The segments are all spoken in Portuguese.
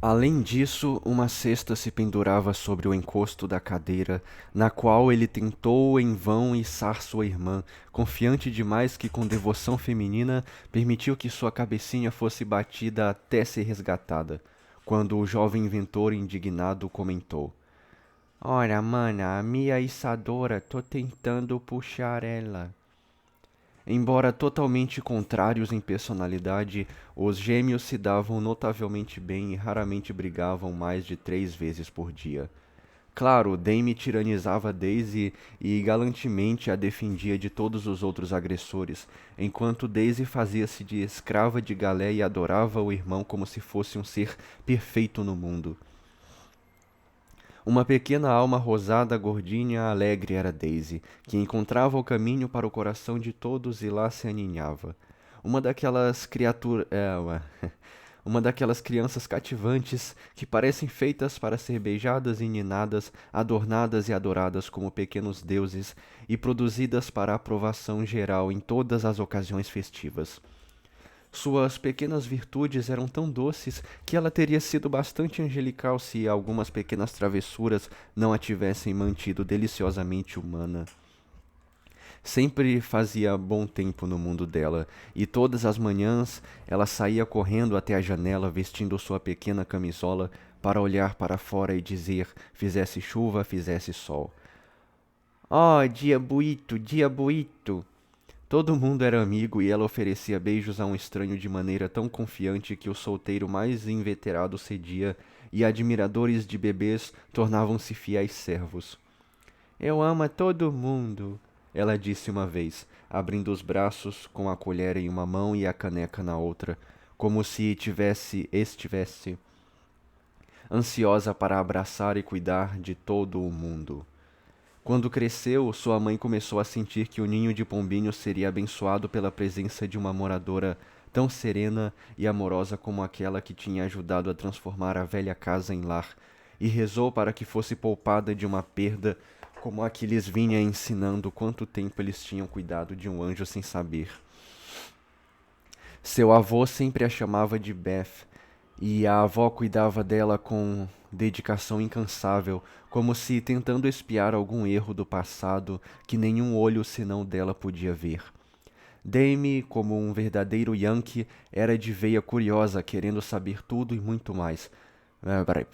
Além disso, uma cesta se pendurava sobre o encosto da cadeira, na qual ele tentou em vão içar sua irmã, confiante demais que com devoção feminina permitiu que sua cabecinha fosse batida até ser resgatada, quando o jovem inventor indignado comentou: Ora, mana, a minha içadora, tô tentando puxar ela. Embora totalmente contrários em personalidade, os gêmeos se davam notavelmente bem e raramente brigavam mais de 3 vezes por dia. Claro, Dame tiranizava Daisy e galantemente a defendia de todos os outros agressores, enquanto Daisy fazia-se de escrava de Galé e adorava o irmão como se fosse um ser perfeito no mundo. Uma pequena alma rosada, gordinha, alegre era Daisy, que encontrava o caminho para o coração de todos e lá se aninhava. Uma daquelas criaturas, uma daquelas crianças cativantes que parecem feitas para ser beijadas e ninadas, adornadas e adoradas como pequenos deuses e produzidas para a aprovação geral em todas as ocasiões festivas. Suas pequenas virtudes eram tão doces que ela teria sido bastante angelical se algumas pequenas travessuras não a tivessem mantido deliciosamente humana. Sempre fazia bom tempo no mundo dela, e todas as manhãs ela saía correndo até a janela vestindo sua pequena camisola para olhar para fora e dizer, fizesse chuva, fizesse sol. Oh, dia buito, dia buito! Todo mundo era amigo e ela oferecia beijos a um estranho de maneira tão confiante que o solteiro mais inveterado cedia e admiradores de bebês tornavam-se fiéis servos. Eu amo a todo mundo, ela disse uma vez, abrindo os braços com a colher em uma mão e a caneca na outra, como se estivesse ansiosa para abraçar e cuidar de todo o mundo. Quando cresceu, sua mãe começou a sentir que o ninho de pombinhos seria abençoado pela presença de uma moradora tão serena e amorosa como aquela que tinha ajudado a transformar a velha casa em lar, e rezou para que fosse poupada de uma perda como a que lhes vinha ensinando quanto tempo eles tinham cuidado de um anjo sem saber. Seu avô sempre a chamava de Beth, e a avó cuidava dela com dedicação incansável, como se tentando espiar algum erro do passado que nenhum olho senão dela podia ver. Dame, como um verdadeiro Yankee, era de veia curiosa, querendo saber tudo e muito mais.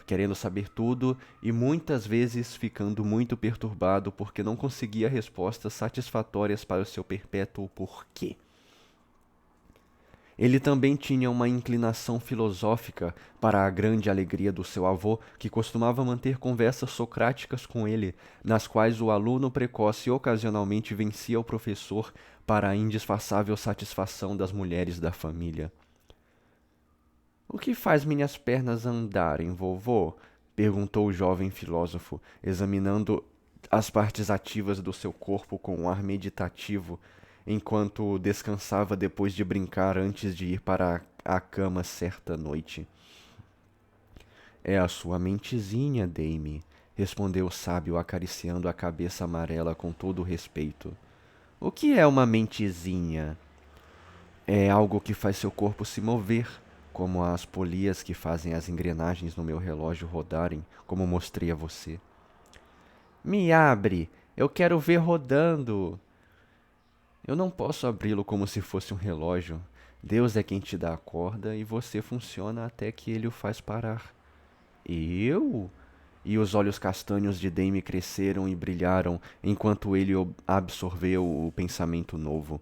Querendo saber tudo e muitas vezes ficando muito perturbado porque não conseguia respostas satisfatórias para o seu perpétuo porquê. Ele também tinha uma inclinação filosófica, para a grande alegria do seu avô, que costumava manter conversas socráticas com ele, nas quais o aluno precoce ocasionalmente vencia o professor para a indisfaçável satisfação das mulheres da família. O que faz minhas pernas andarem, vovô? Perguntou o jovem filósofo, examinando as partes ativas do seu corpo com um ar meditativo, enquanto descansava depois de brincar antes de ir para a cama certa noite. É a sua mentezinha, Dame, respondeu o sábio acariciando a cabeça amarela com todo o respeito. O que é uma mentezinha? É algo que faz seu corpo se mover, como as polias que fazem as engrenagens no meu relógio rodarem, como mostrei a você. Me abre! Eu quero ver rodando! Eu não posso abri-lo como se fosse um relógio. Deus é quem te dá a corda e você funciona até que ele o faz parar. Eu? E os olhos castanhos de Dame cresceram e brilharam enquanto ele absorveu o pensamento novo.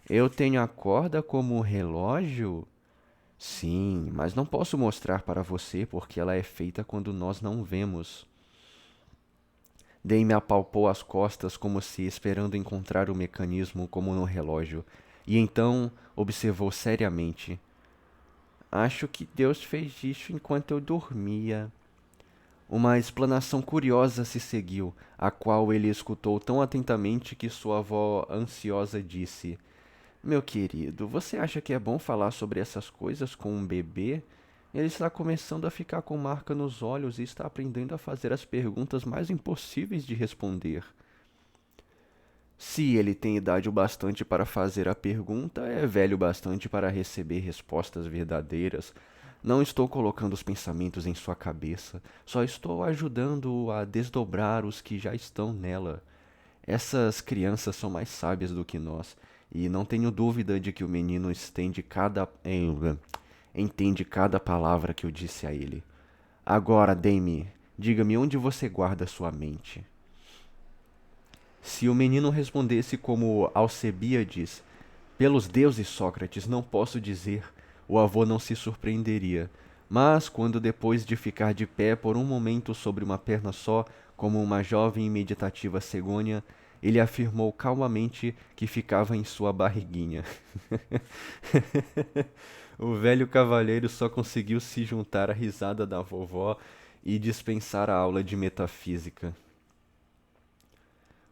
Eu tenho a corda como relógio? Sim, mas não posso mostrar para você porque ela é feita quando nós não vemos. Dame apalpou as costas como se esperando encontrar o mecanismo como no relógio, e então observou seriamente. Acho que Deus fez isso enquanto eu dormia. Uma explanação curiosa se seguiu, a qual ele escutou tão atentamente que sua avó ansiosa disse: Meu querido, você acha que é bom falar sobre essas coisas com um bebê? Ele está começando a ficar com marca nos olhos e está aprendendo a fazer as perguntas mais impossíveis de responder. Se ele tem idade o bastante para fazer a pergunta, é velho o bastante para receber respostas verdadeiras. Não estou colocando os pensamentos em sua cabeça, só estou ajudando-o a desdobrar os que já estão nela. Essas crianças são mais sábias do que nós, e não tenho dúvida de que o menino entende cada palavra que eu disse a ele. Agora, Dame, diga-me onde você guarda sua mente. Se o menino respondesse como Alcebíades, pelos deuses, Sócrates, não posso dizer, o avô não se surpreenderia. Mas quando depois de ficar de pé por um momento sobre uma perna só, como uma jovem e meditativa cegônia, ele afirmou calmamente que ficava em sua barriguinha. O velho cavalheiro só conseguiu se juntar à risada da vovó e dispensar a aula de metafísica.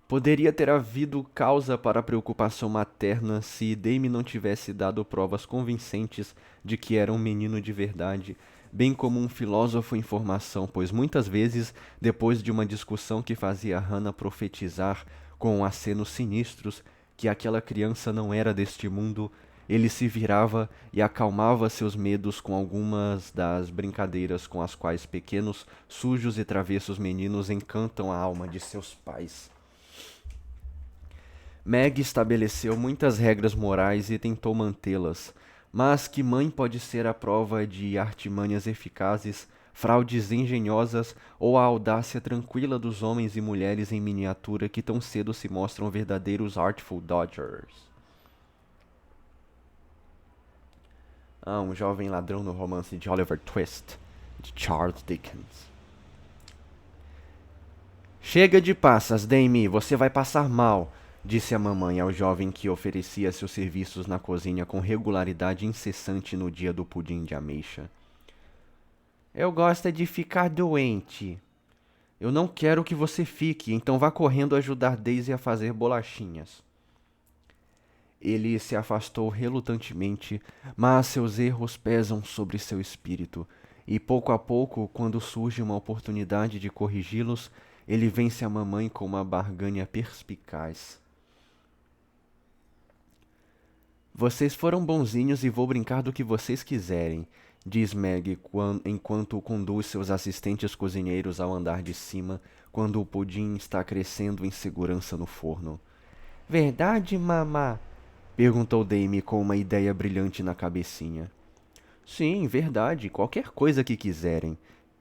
Poderia ter havido causa para preocupação materna se Dame não tivesse dado provas convincentes de que era um menino de verdade, bem como um filósofo em formação, pois muitas vezes, depois de uma discussão que fazia Hannah profetizar com acenos sinistros que aquela criança não era deste mundo, ele se virava e acalmava seus medos com algumas das brincadeiras com as quais pequenos, sujos e travessos meninos encantam a alma de seus pais. Meg estabeleceu muitas regras morais e tentou mantê-las, mas que mãe pode ser a prova de artimanhas eficazes, fraudes engenhosas ou a audácia tranquila dos homens e mulheres em miniatura que tão cedo se mostram verdadeiros Artful Dodgers? Um jovem ladrão no romance de Oliver Twist, de Charles Dickens. Chega de passas, Dame, você vai passar mal, disse a mamãe ao jovem que oferecia seus serviços na cozinha com regularidade incessante no dia do pudim de ameixa. Eu gosto de ficar doente. Eu não quero que você fique, então vá correndo ajudar Daisy a fazer bolachinhas. Ele se afastou relutantemente, mas seus erros pesam sobre seu espírito, e pouco a pouco, quando surge uma oportunidade de corrigi-los, ele vence a mamãe com uma barganha perspicaz. Vocês foram bonzinhos e vou brincar do que vocês quiserem, diz Meg enquanto conduz seus assistentes cozinheiros ao andar de cima, quando o pudim está crescendo em segurança no forno. Verdade, mamá? Perguntou Dame com uma ideia brilhante na cabecinha. Sim, verdade, qualquer coisa que quiserem,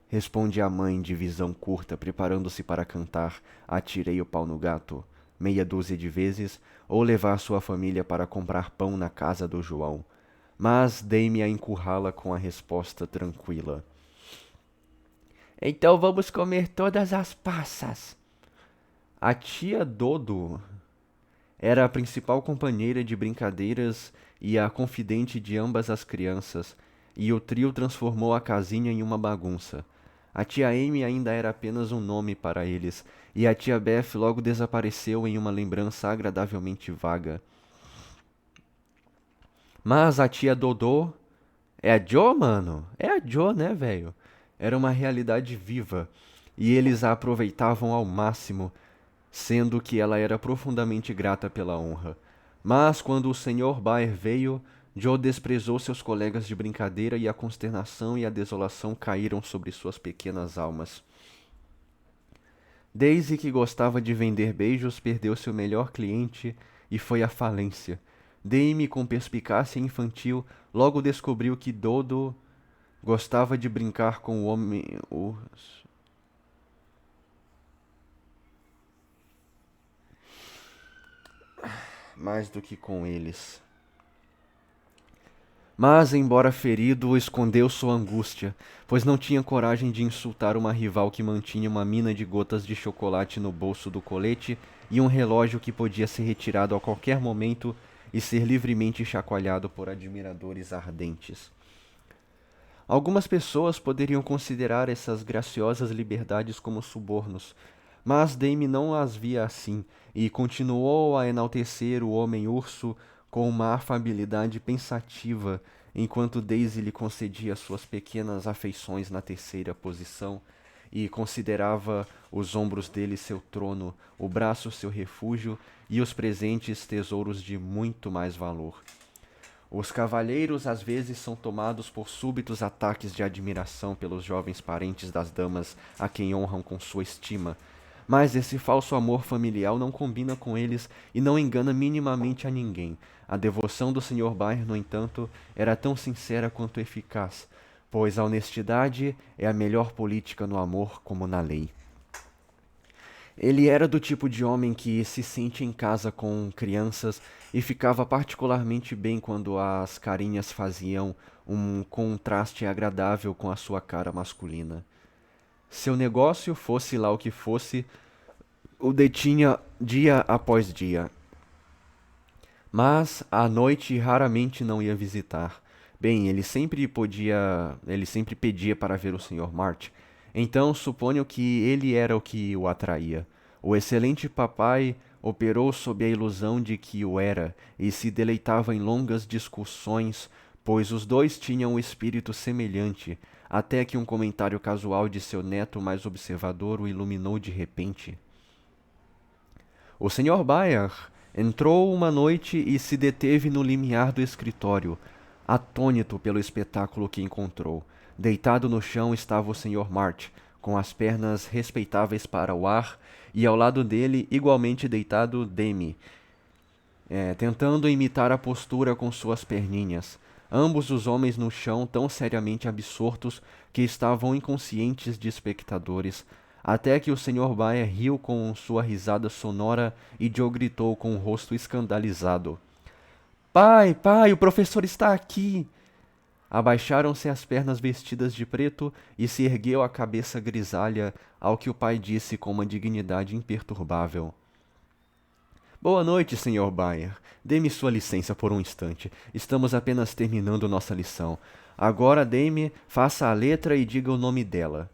responde a mãe de visão curta, preparando-se para cantar Atirei o pau no gato, meia dúzia de vezes, ou levar sua família para comprar pão na casa do João. Mas Dame a encurrala com a resposta tranquila. Então vamos comer todas as passas. A tia Dodo era a principal companheira de brincadeiras e a confidente de ambas as crianças, e o trio transformou a casinha em uma bagunça. A tia Amy ainda era apenas um nome para eles, e a tia Beth logo desapareceu em uma lembrança agradavelmente vaga. Mas a tia Dodô... É a Jo, mano? É a Jo, né, velho? Era uma realidade viva, e eles a aproveitavam ao máximo, sendo que ela era profundamente grata pela honra. Mas quando o Sr. Baer veio, Joe desprezou seus colegas de brincadeira e a consternação e a desolação caíram sobre suas pequenas almas. Daisy, que gostava de vender beijos, perdeu seu melhor cliente e foi à falência. Dame, com perspicácia infantil, logo descobriu que Dodo gostava de brincar com o homem... mais do que com eles. Mas, embora ferido, escondeu sua angústia, pois não tinha coragem de insultar uma rival que mantinha uma mina de gotas de chocolate no bolso do colete e um relógio que podia ser retirado a qualquer momento e ser livremente chacoalhado por admiradores ardentes. Algumas pessoas poderiam considerar essas graciosas liberdades como subornos, mas Dame não as via assim, e continuou a enaltecer o homem-urso com uma afabilidade pensativa, enquanto Daisy lhe concedia suas pequenas afeições na terceira posição, e considerava os ombros dele seu trono, o braço seu refúgio, e os presentes tesouros de muito mais valor. Os cavalheiros às vezes são tomados por súbitos ataques de admiração pelos jovens parentes das damas a quem honram com sua estima. Mas esse falso amor familiar não combina com eles e não engana minimamente a ninguém. A devoção do Sr. Baer, no entanto, era tão sincera quanto eficaz, pois a honestidade é a melhor política no amor como na lei. Ele era do tipo de homem que se sente em casa com crianças e ficava particularmente bem quando as carinhas faziam um contraste agradável com a sua cara masculina. Seu negócio, fosse lá o que fosse, o detinha dia após dia. Mas à noite raramente não ia visitar. Bem, ele sempre pedia para ver o Sr. March. Então suponho que ele era o que o atraía. O excelente papai operou sob a ilusão de que o era e se deleitava em longas discussões, pois os dois tinham um espírito semelhante, até que um comentário casual de seu neto mais observador o iluminou de repente. O Sr. Bayer entrou uma noite e se deteve no limiar do escritório, atônito pelo espetáculo que encontrou. Deitado no chão estava o Sr. March, com as pernas respeitáveis para o ar, e ao lado dele, igualmente deitado, Demi, tentando imitar a postura com suas perninhas. Ambos os homens no chão, tão seriamente absortos que estavam inconscientes de espectadores, até que o Sr. Baer riu com sua risada sonora e Joe gritou com o rosto escandalizado: Pai, pai, o professor está aqui! Abaixaram-se as pernas vestidas de preto e se ergueu a cabeça grisalha, ao que o pai disse com uma dignidade imperturbável: Boa noite, Sr. Bayer. Dê-me sua licença por um instante. Estamos apenas terminando nossa lição. Agora dê-me, faça a letra e diga o nome dela.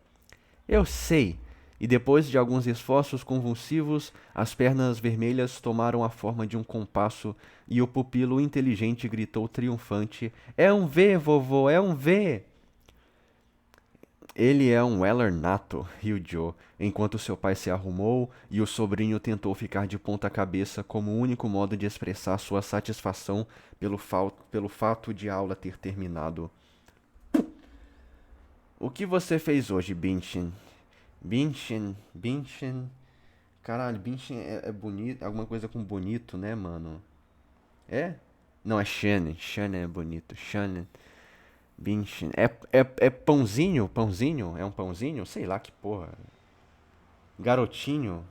Eu sei. E depois de alguns esforços convulsivos, as pernas vermelhas tomaram a forma de um compasso e o pupilo inteligente gritou triunfante: É um V, vovô, é um V! Ele é um Weller nato, riu Joe, enquanto seu pai se arrumou e o sobrinho tentou ficar de ponta cabeça como único modo de expressar sua satisfação pelo fato de a aula ter terminado. O que você fez hoje, Binchin? Binchin... Caralho, Binchin é bonito, alguma coisa com bonito, né, mano? É? Não, é Shannon. Shannon é bonito. Shannon. Binchin. É pãozinho? Pãozinho? É um pãozinho? Sei lá que porra. Garotinho?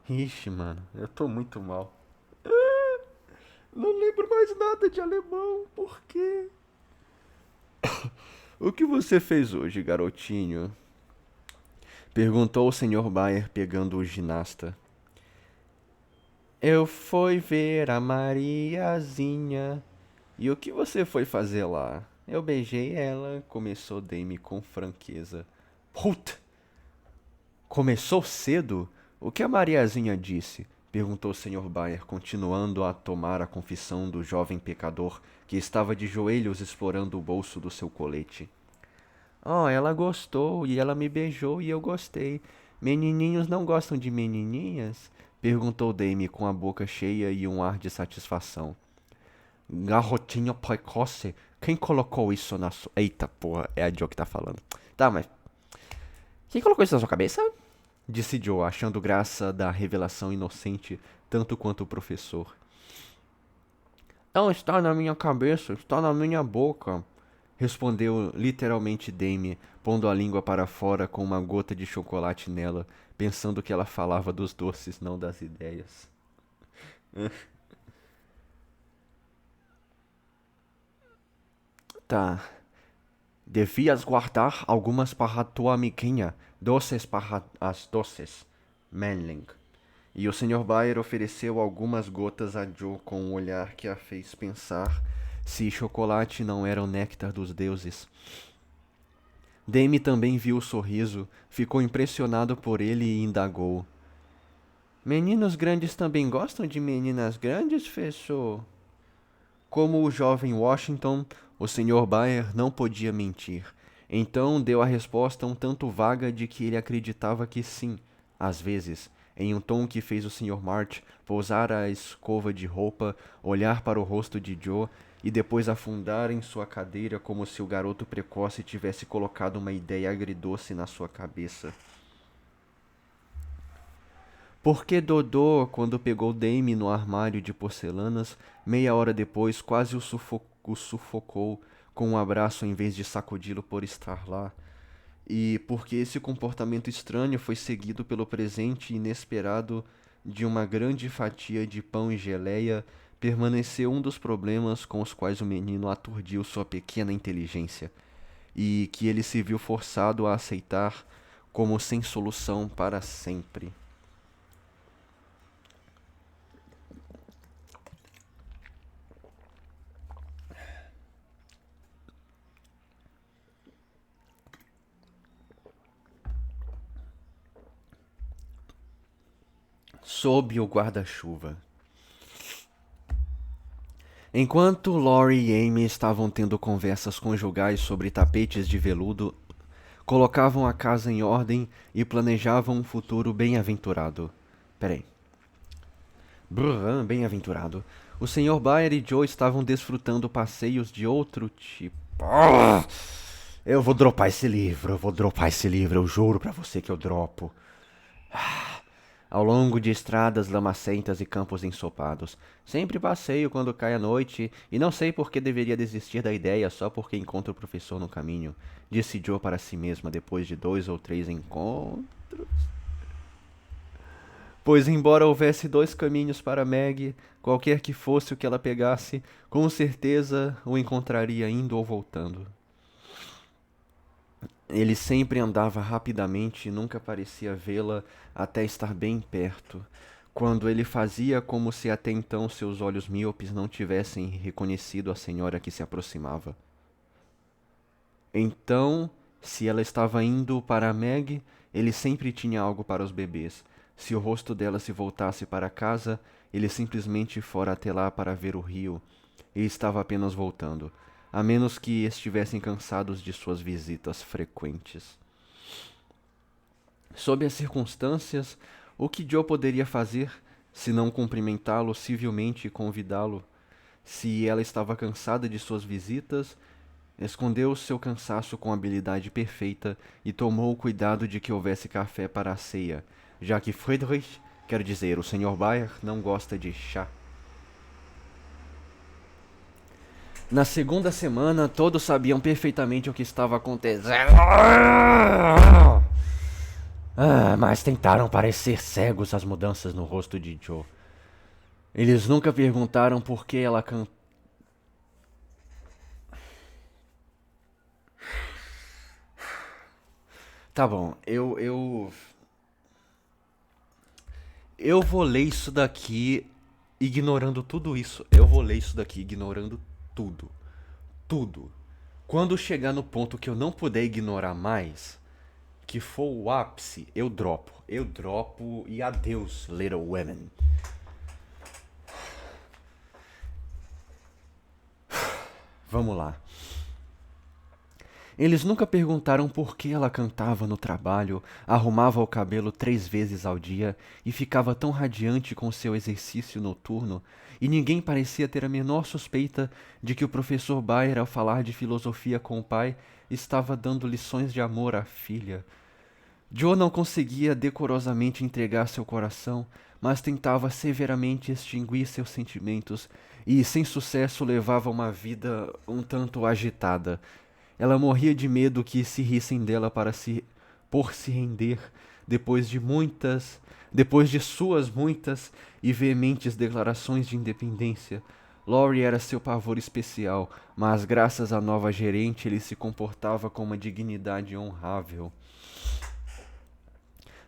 Ixi, mano, eu tô muito mal. Não lembro mais nada de alemão, por quê? O que você fez hoje, garotinho? Perguntou o Sr. Bayer, pegando o ginasta. Eu fui ver a Mariazinha. E o que você foi fazer lá? Eu beijei ela, começou Dame com franqueza. Puta! Começou cedo? O que a Mariazinha disse? Perguntou o Sr. Bayer, continuando a tomar a confissão do jovem pecador, que estava de joelhos explorando o bolso do seu colete. Oh, ela gostou e ela me beijou e eu gostei. Menininhos não gostam de menininhas? Perguntou Dame com a boca cheia e um ar de satisfação. Garrotinha precoce? Quem colocou isso na sua... Eita, porra, é a Joe que tá falando. Tá, mas... Quem colocou isso na sua cabeça? Disse Joe, achando graça da revelação inocente tanto quanto o professor. Não está na minha cabeça, está na minha boca, respondeu literalmente Dame, pondo a língua para fora com uma gota de chocolate nela, pensando que ela falava dos doces, não das ideias. Tá. Devias guardar algumas para tua amiguinha, doces para as doces, Manling. E o Sr. Bayer ofereceu algumas gotas a Joe com um olhar que a fez pensar se chocolate não era o néctar dos deuses. Dame também viu o sorriso, ficou impressionado por ele e indagou. Meninos grandes também gostam de meninas grandes, fechou? Como o jovem Washington, o Sr. Bayer não podia mentir. Então deu a resposta um tanto vaga de que ele acreditava que sim, às vezes, em um tom que fez o Sr. March pousar a escova de roupa, olhar para o rosto de Joe e depois afundar em sua cadeira como se o garoto precoce tivesse colocado uma ideia agridoce na sua cabeça. Porque Dodô, quando pegou Damie no armário de porcelanas, meia hora depois quase o sufocou com um abraço em vez de sacudi-lo por estar lá. E porque esse comportamento estranho foi seguido pelo presente inesperado de uma grande fatia de pão e geleia, permaneceu um dos problemas com os quais o menino aturdiu sua pequena inteligência, e que ele se viu forçado a aceitar como sem solução para sempre. Sob o guarda-chuva. Enquanto Laurie e Amy estavam tendo conversas conjugais sobre tapetes de veludo, colocavam a casa em ordem e planejavam um futuro bem-aventurado. Peraí. Bem-aventurado. O Sr. Bayer e Joe estavam desfrutando passeios de outro tipo. Eu vou dropar esse livro, eu juro pra você que eu dropo. Ao longo de estradas lamacentas e campos ensopados. Sempre passeio quando cai a noite, e não sei por que deveria desistir da ideia só porque encontro o professor no caminho, disse Joe para si mesma depois de 2 ou 3 encontros. Pois embora houvesse 2 caminhos para Meg, qualquer que fosse o que ela pegasse, com certeza o encontraria indo ou voltando. Ele sempre andava rapidamente e nunca parecia vê-la até estar bem perto, quando ele fazia como se até então seus olhos míopes não tivessem reconhecido a senhora que se aproximava. Então, se ela estava indo para Meg, ele sempre tinha algo para os bebês. Se o rosto dela se voltasse para casa, ele simplesmente fora até lá para ver o rio, e estava apenas voltando, a menos que estivessem cansados de suas visitas frequentes. Sob as circunstâncias, o que Joe poderia fazer, se não cumprimentá-lo civilmente e convidá-lo? Se ela estava cansada de suas visitas, escondeu seu cansaço com habilidade perfeita e tomou o cuidado de que houvesse café para a ceia, já que Friedrich, quer dizer, o Sr. Bayer, não gosta de chá. Na segunda semana, todos sabiam perfeitamente o que estava acontecendo. Mas tentaram parecer cegos às mudanças no rosto de Joe. Eles nunca perguntaram por que ela cantava. Tá bom, eu vou ler isso daqui ignorando tudo isso. Eu vou ler isso daqui ignorando tudo. Tudo. Quando chegar no ponto que eu não puder ignorar mais, que for o ápice, eu dropo. Eu dropo e adeus, Little Women. Vamos lá. Eles nunca perguntaram por que ela cantava no trabalho, arrumava o cabelo 3 vezes ao dia e ficava tão radiante com seu exercício noturno, e ninguém parecia ter a menor suspeita de que o professor Bayer, ao falar de filosofia com o pai, estava dando lições de amor à filha. Joe não conseguia decorosamente entregar seu coração, mas tentava severamente extinguir seus sentimentos e, sem sucesso, levava uma vida um tanto agitada. Ela morria de medo que se rissem dela por se render depois de suas muitas e veementes declarações de independência. Laurie era seu pavor especial, mas graças à nova gerente ele se comportava com uma dignidade honrável.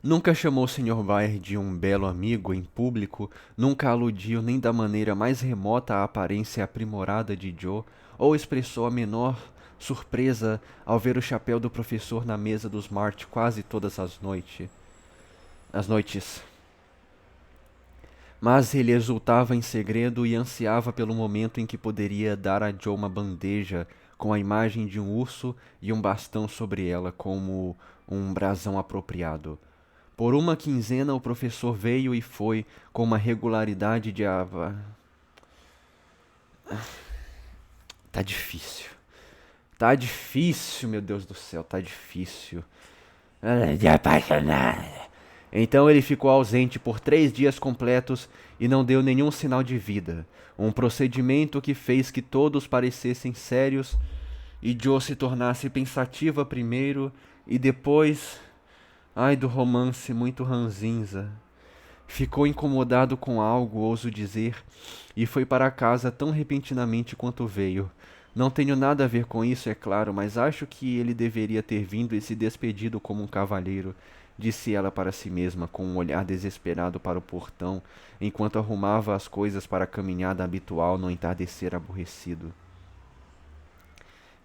Nunca chamou o Sr. Bayer de um belo amigo em público, nunca aludiu nem da maneira mais remota à aparência aprimorada de Joe, ou expressou a menor surpresa ao ver o chapéu do professor na mesa dos Mart quase todas as noites. Mas ele exultava em segredo e ansiava pelo momento em que poderia dar a Joe uma bandeja com a imagem de um urso e um bastão sobre ela como um brasão apropriado. Por uma quinzena o professor veio e foi com uma regularidade de Tá difícil. Tá difícil, meu Deus do céu, tá difícil. De apaixonada. Então ele ficou ausente por 3 dias completos e não deu nenhum sinal de vida. Um procedimento que fez que todos parecessem sérios e Joe se tornasse pensativa primeiro e depois, ai do romance muito ranzinza. Ficou incomodado com algo, ouso dizer, e foi para casa tão repentinamente quanto veio. Não tenho nada a ver com isso, é claro, mas acho que ele deveria ter vindo e se despedido como um cavalheiro, disse ela para si mesma, com um olhar desesperado para o portão, enquanto arrumava as coisas para a caminhada habitual no entardecer aborrecido.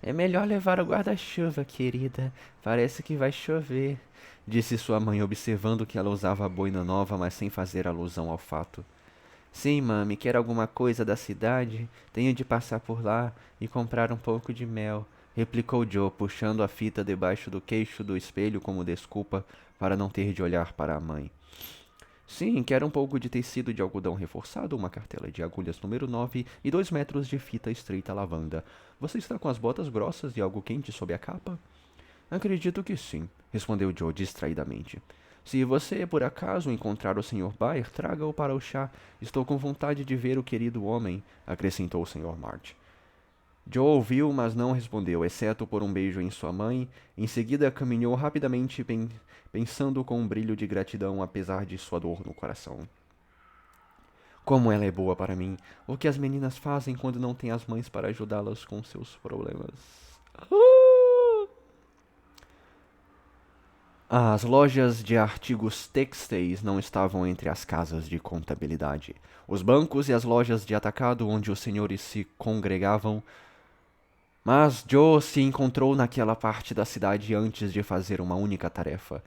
É melhor levar o guarda-chuva, querida. Parece que vai chover, disse sua mãe, observando que ela usava a boina nova, mas sem fazer alusão ao fato. Sim, mami, quer alguma coisa da cidade? Tenho de passar por lá e comprar um pouco de mel, replicou Joe, puxando a fita debaixo do queixo do espelho como desculpa para não ter de olhar para a mãe. Sim, quero um pouco de tecido de algodão reforçado, uma cartela de agulhas número 9 e 2 metros de fita estreita lavanda. Você está com as botas grossas e algo quente sob a capa? Acredito que sim, respondeu Joe distraidamente. Se você, por acaso, encontrar o Sr. Bayer, traga-o para o chá. Estou com vontade de ver o querido homem, acrescentou o Sr. March. Joe ouviu, mas não respondeu, exceto por um beijo em sua mãe. Em seguida, caminhou rapidamente, pensando com um brilho de gratidão, apesar de sua dor no coração. Como ela é boa para mim! O que as meninas fazem quando não têm as mães para ajudá-las com seus problemas? As lojas de artigos têxteis não estavam entre as casas de contabilidade. Os bancos e as lojas de atacado onde os senhores se congregavam. Mas Joe se encontrou naquela parte da cidade antes de fazer uma única tarefa,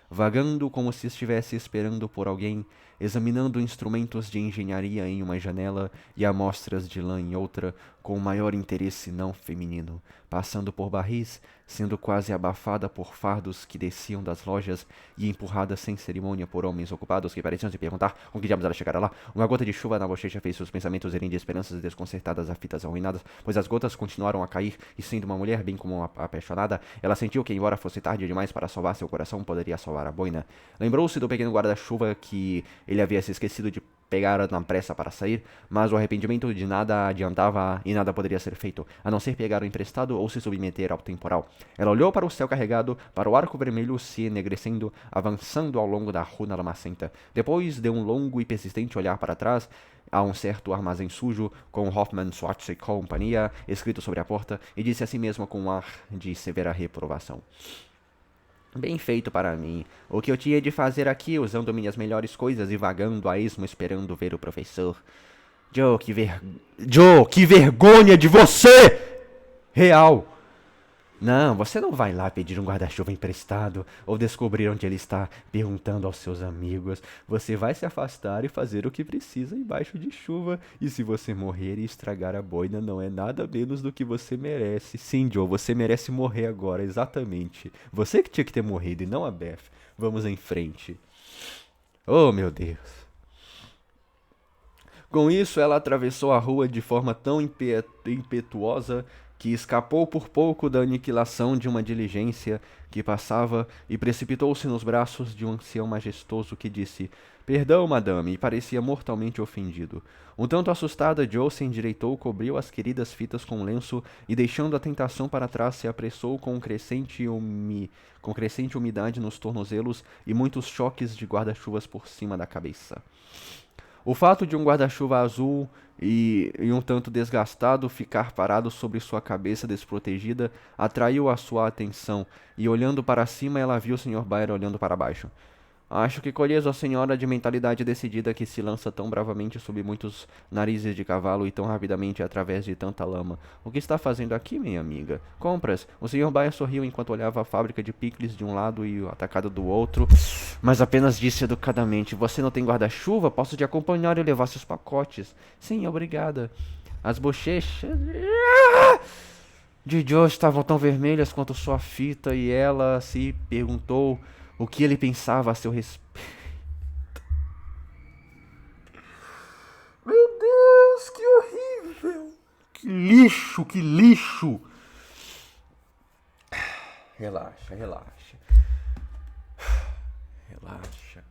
vagando como se estivesse esperando por alguém, examinando instrumentos de engenharia em uma janela e amostras de lã em outra, com o maior interesse não feminino, passando por barris, sendo quase abafada por fardos que desciam das lojas e empurrada sem cerimônia por homens ocupados que pareciam se perguntar com que diabos ela chegara lá. Uma gota de chuva na bochecha fez seus pensamentos irem de esperanças desconcertadas a fitas arruinadas, pois as gotas continuaram a cair, e sendo uma mulher bem como uma apaixonada, ela sentiu que, embora fosse tarde demais para salvar seu coração, poderia salvar a boina. Lembrou-se do pequeno guarda-chuva que ele havia se esquecido de pegar na pressa para sair, mas o arrependimento de nada adiantava e nada poderia ser feito, a não ser pegar o emprestado ou se submeter ao temporal. Ela olhou para o céu carregado, para o arco vermelho se enegrecendo, avançando ao longo da rua lamacenta. Depois deu um longo e persistente olhar para trás, a um certo armazém sujo, com Hoffman Swatch e Companhia escrito sobre a porta, e disse a si mesma com um ar de severa reprovação. Bem feito para mim. O que eu tinha de fazer aqui, usando minhas melhores coisas e vagando a esmo esperando ver o professor. Joe, que vergonha de você! Real! Não, você não vai lá pedir um guarda-chuva emprestado ou descobrir onde ele está perguntando aos seus amigos. Você vai se afastar e fazer o que precisa embaixo de chuva. E se você morrer e estragar a boina, não é nada menos do que você merece. Sim, Joe, você merece morrer agora, exatamente. Você que tinha que ter morrido e não a Beth. Vamos em frente. Oh, meu Deus. Com isso, ela atravessou a rua de forma tão impetuosa que escapou por pouco da aniquilação de uma diligência que passava e precipitou-se nos braços de um ancião majestoso que disse: Perdão, madame, e parecia mortalmente ofendido. Um tanto assustada, Joe se endireitou, cobriu as queridas fitas com um lenço e, deixando a tentação para trás, se apressou com crescente umidade nos tornozelos e muitos choques de guarda-chuvas por cima da cabeça. O fato de um guarda-chuva azul e um tanto desgastado ficar parado sobre sua cabeça desprotegida atraiu a sua atenção, e olhando para cima ela viu o Sr. Bayer olhando para baixo. Acho que conheço a senhora de mentalidade decidida que se lança tão bravamente sob muitos narizes de cavalo e tão rapidamente através de tanta lama. O que está fazendo aqui, minha amiga? Compras? O Sr. Bayer sorriu enquanto olhava a fábrica de picles de um lado e o atacado do outro, mas apenas disse educadamente: Você não tem guarda-chuva? Posso te acompanhar e levar seus pacotes. Sim, obrigada. As bochechas de Joe estavam tão vermelhas quanto sua fita e ela se perguntou o que ele pensava a seu respeito. Meu Deus, que horrível! Que lixo, que lixo! Relaxa, relaxa, relaxa.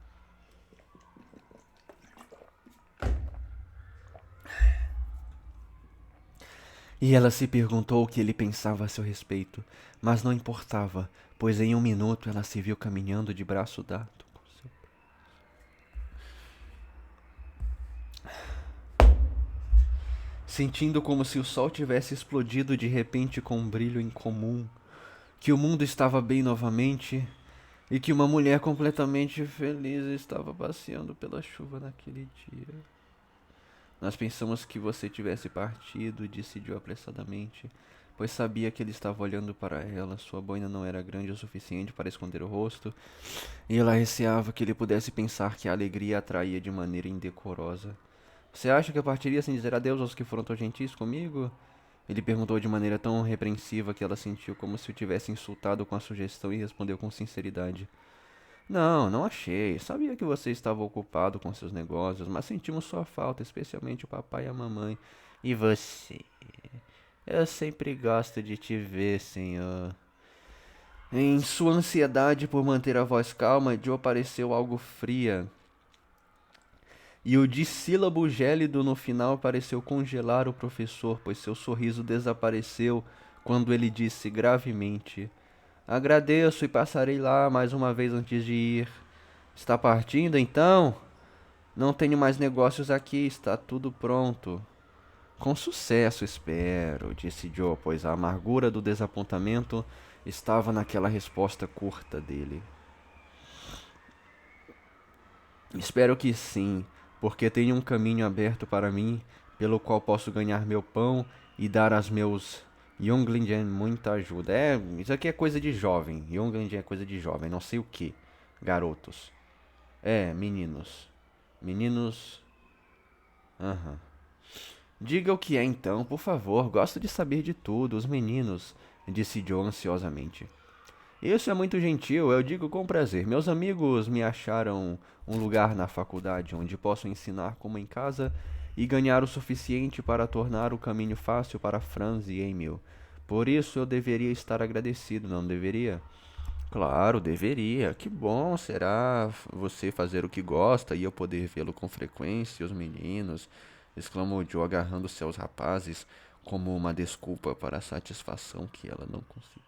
E ela se perguntou o que ele pensava a seu respeito, mas não importava, pois em um minuto ela se viu caminhando de braço dado com seu... Sentindo como se o sol tivesse explodido de repente com um brilho incomum, que o mundo estava bem novamente e que uma mulher completamente feliz estava passeando pela chuva naquele dia. Nós pensamos que você tivesse partido, disse Joe apressadamente, pois sabia que ele estava olhando para ela. Sua boina não era grande o suficiente para esconder o rosto, e ela receava que ele pudesse pensar que a alegria a atraía de maneira indecorosa. Você acha que eu partiria sem dizer adeus aos que foram tão gentis comigo? Ele perguntou de maneira tão repreensiva que ela sentiu como se o tivesse insultado com a sugestão e respondeu com sinceridade. Não, não achei. Sabia que você estava ocupado com seus negócios, mas sentimos sua falta, especialmente o papai e a mamãe. E você? Eu sempre gosto de te ver, senhor. Em sua ansiedade por manter a voz calma, Joe pareceu algo fria, e o dissílabo gélido no final pareceu congelar o professor, pois seu sorriso desapareceu quando ele disse gravemente: Agradeço e passarei lá mais uma vez antes de ir. Está partindo então? Não tenho mais negócios aqui, está tudo pronto. Com sucesso, espero, disse Joe, pois a amargura do desapontamento estava naquela resposta curta dele. Espero que sim, porque tenho um caminho aberto para mim, pelo qual posso ganhar meu pão e dar aos meus Younglingen muita ajuda. Isso aqui é coisa de jovem. Younglingen é coisa de jovem, não sei o que. Garotos. Meninos. Meninos. Aham. Diga o que é então, por favor. Gosto de saber de tudo, os meninos, disse Joe ansiosamente. Isso é muito gentil, eu digo com prazer. Meus amigos me acharam um lugar na faculdade onde posso ensinar como em casa e ganhar o suficiente para tornar o caminho fácil para Franz e Emil. Por isso eu deveria estar agradecido, não deveria? Claro, deveria. Que bom será você fazer o que gosta e eu poder vê-lo com frequência, os meninos, exclamou Joe agarrando-se aos rapazes como uma desculpa para a satisfação que ela não conseguia.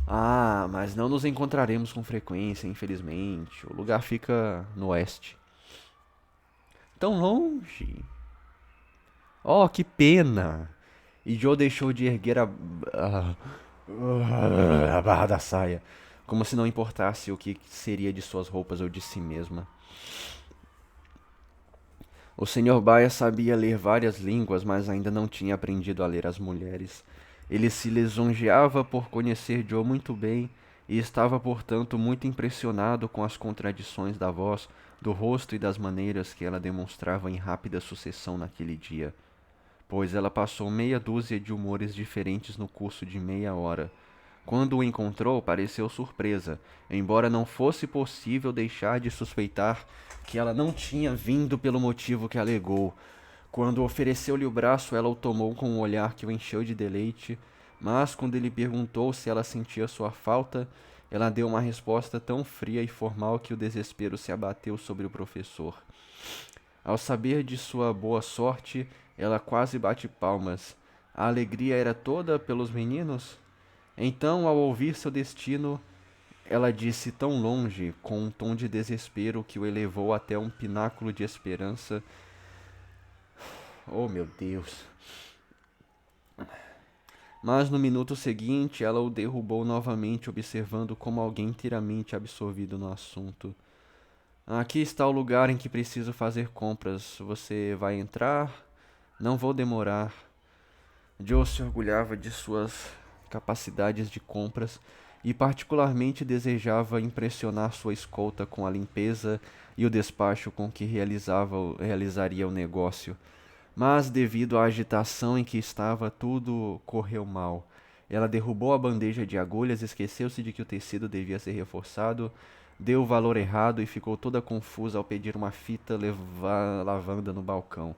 Ah, mas não nos encontraremos com frequência, infelizmente. O lugar fica no oeste. Tão longe. Oh, que pena! E Joe deixou de erguer a barra da saia, como se não importasse o que seria de suas roupas ou de si mesma. O Sr. Baia sabia ler várias línguas, mas ainda não tinha aprendido a ler as mulheres. Ele se lisonjeava por conhecer Joe muito bem e estava, portanto, muito impressionado com as contradições da voz, do rosto e das maneiras que ela demonstrava em rápida sucessão naquele dia, pois ela passou meia dúzia de humores diferentes no curso de meia hora. Quando o encontrou, pareceu surpresa, embora não fosse possível deixar de suspeitar que ela não tinha vindo pelo motivo que alegou. Quando ofereceu-lhe o braço, ela o tomou com um olhar que o encheu de deleite, mas quando ele perguntou se ela sentia sua falta, ela deu uma resposta tão fria e formal que o desespero se abateu sobre o professor. Ao saber de sua boa sorte, ela quase bate palmas. A alegria era toda pelos meninos? Então, ao ouvir seu destino, ela disse tão longe, com um tom de desespero que o elevou até um pináculo de esperança. Oh, meu Deus! Mas no minuto seguinte, ela o derrubou novamente, observando como alguém inteiramente absorvido no assunto. Aqui está o lugar em que preciso fazer compras. Você vai entrar? Não vou demorar. Joe se orgulhava de suas capacidades de compras e particularmente desejava impressionar sua escolta com a limpeza e o despacho com que realizaria o negócio. Mas, devido à agitação em que estava, tudo correu mal. Ela derrubou a bandeja de agulhas, esqueceu-se de que o tecido devia ser reforçado, deu o valor errado e ficou toda confusa ao pedir uma fita lavanda no balcão.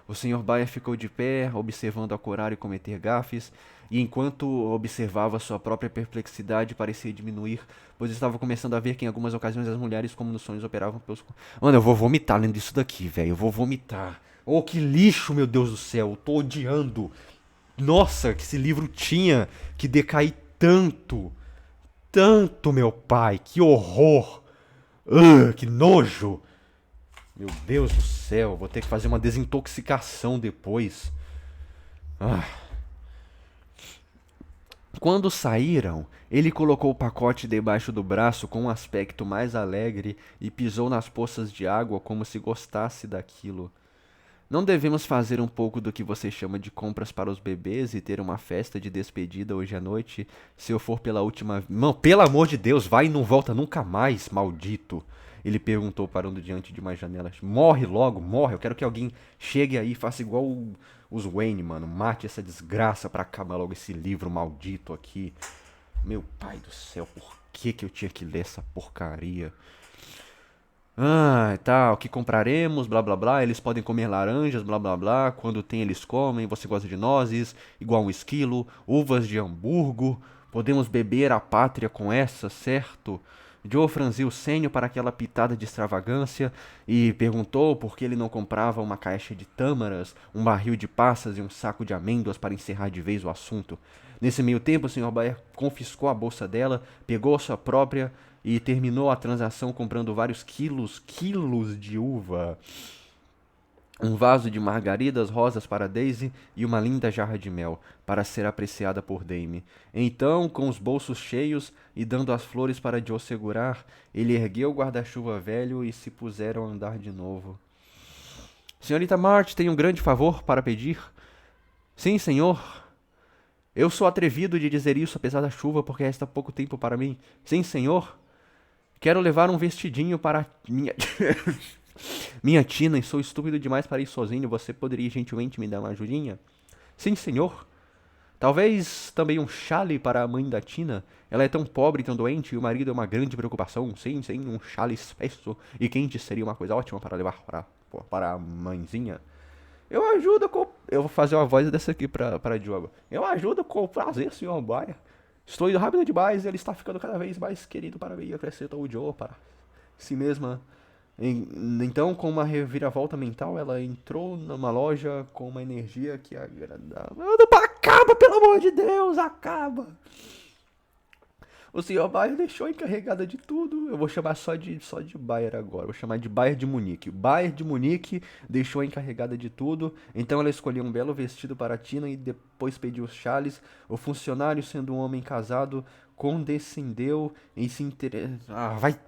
O Sr. Bayer ficou de pé, observando a corar e cometer gafes, e enquanto observava sua própria perplexidade parecia diminuir, pois estava começando a ver que em algumas ocasiões as mulheres, como nos sonhos, operavam pelos... Mano, eu vou vomitar lendo isso daqui, velho. Eu vou vomitar. Oh, que lixo, meu Deus do céu. Eu tô odiando. Nossa, que esse livro tinha que decair tanto. Tanto, meu pai. Que horror. Que nojo. Meu Deus do céu. Vou ter que fazer uma desintoxicação depois. Ah. Quando saíram, ele colocou o pacote debaixo do braço com um aspecto mais alegre e pisou nas poças de água como se gostasse daquilo. Não devemos fazer um pouco do que você chama de compras para os bebês e ter uma festa de despedida hoje à noite, se eu for pela última... Não, pelo amor de Deus, vai e não volta nunca mais, maldito. Ele perguntou parando diante de uma janela. Morre logo, morre. Eu quero que alguém chegue aí e faça igual os Wayne, mano. Mate essa desgraça pra acabar logo esse livro maldito aqui. Meu pai do céu, por que que eu tinha que ler essa porcaria? Ah, tá, o que compraremos, blá blá blá, eles podem comer laranjas, blá blá blá, quando tem eles comem, você gosta de nozes, igual um esquilo, uvas de Hamburgo, podemos beber a pátria com essa, certo? Joe franziu o senho para aquela pitada de extravagância e perguntou por que ele não comprava uma caixa de tâmaras, um barril de passas e um saco de amêndoas para encerrar de vez o assunto. Nesse meio tempo, o Sr. Baer confiscou a bolsa dela, pegou a sua própria e terminou a transação comprando vários quilos de uva, um vaso de margaridas rosas para Daisy e uma linda jarra de mel, para ser apreciada por Dame. Então, com os bolsos cheios e dando as flores para Joe segurar, ele ergueu o guarda-chuva velho e se puseram a andar de novo. Senhorita March, tem um grande favor para pedir? Sim, senhor. Eu sou atrevido de dizer isso apesar da chuva, porque resta pouco tempo para mim. Sim, senhor. Quero levar um vestidinho para minha... minha Tina e sou estúpido demais para ir sozinho. Você poderia gentilmente me dar uma ajudinha? Sim, senhor. Talvez também um chale para a mãe da Tina. Ela é tão pobre e tão doente e o marido é uma grande preocupação. Sim, sim, um chale espesso e quente seria uma coisa ótima para levar para a mãezinha. Eu ajudo com... Eu vou fazer uma voz dessa aqui para Diogo. Eu ajudo com prazer, senhor Baia. Estou indo rápido demais e ele está ficando cada vez mais querido para mim, acrescentou o Joe para si mesma. Então, com uma reviravolta mental, ela entrou numa loja com uma energia que agradava. Acaba, pelo amor de Deus, acaba! O Sr. Bayer deixou encarregada de tudo. Eu vou chamar só de Bayer agora. Vou chamar de Bayer de Munique. Bayer de Munique deixou encarregada de tudo. Então ela escolheu um belo vestido para a Tina e depois pediu os chales. O funcionário, sendo um homem casado, condescendeu em se interessar. Ah, vai,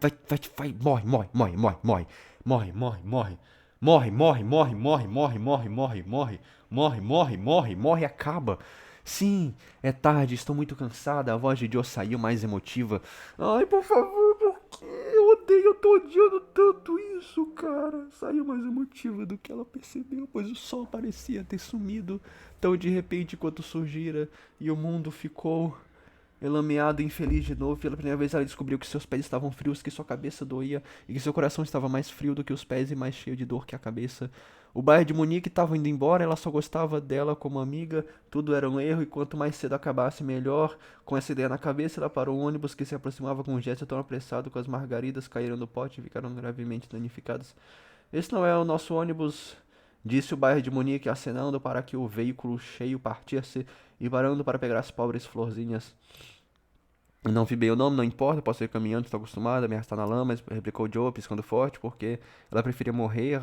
morre, morre, morre, morre, morre. Morre, morre, morre. Morre, morre, morre, morre, morre, morre, morre, morre. Morre, morre, morre, morre, acaba. Sim, é tarde, estou muito cansada. A voz de Joe saiu mais emotiva. Ai, por favor, por quê? Eu tô odiando tanto isso, cara. Saiu mais emotiva do que ela percebeu, pois o sol parecia ter sumido tão de repente quanto surgira, e o mundo ficou elameado e infeliz de novo. Pela primeira vez ela descobriu que seus pés estavam frios, que sua cabeça doía, e que seu coração estava mais frio do que os pés e mais cheio de dor que a cabeça. O bairro de Munique estava indo embora, ela só gostava dela como amiga, tudo era um erro e quanto mais cedo acabasse melhor. Com essa ideia na cabeça, ela parou o ônibus que se aproximava com um gesto tão apressado que as margaridas caíram do pote e ficaram gravemente danificadas. Esse não é o nosso ônibus, disse o bairro de Munique, acenando para que o veículo cheio partisse e parando para pegar as pobres florzinhas. Não vi bem o nome, não importa, posso ir caminhando, estou acostumada, me arrastar na lama, replicou Joe, piscando forte, porque ela preferia morrer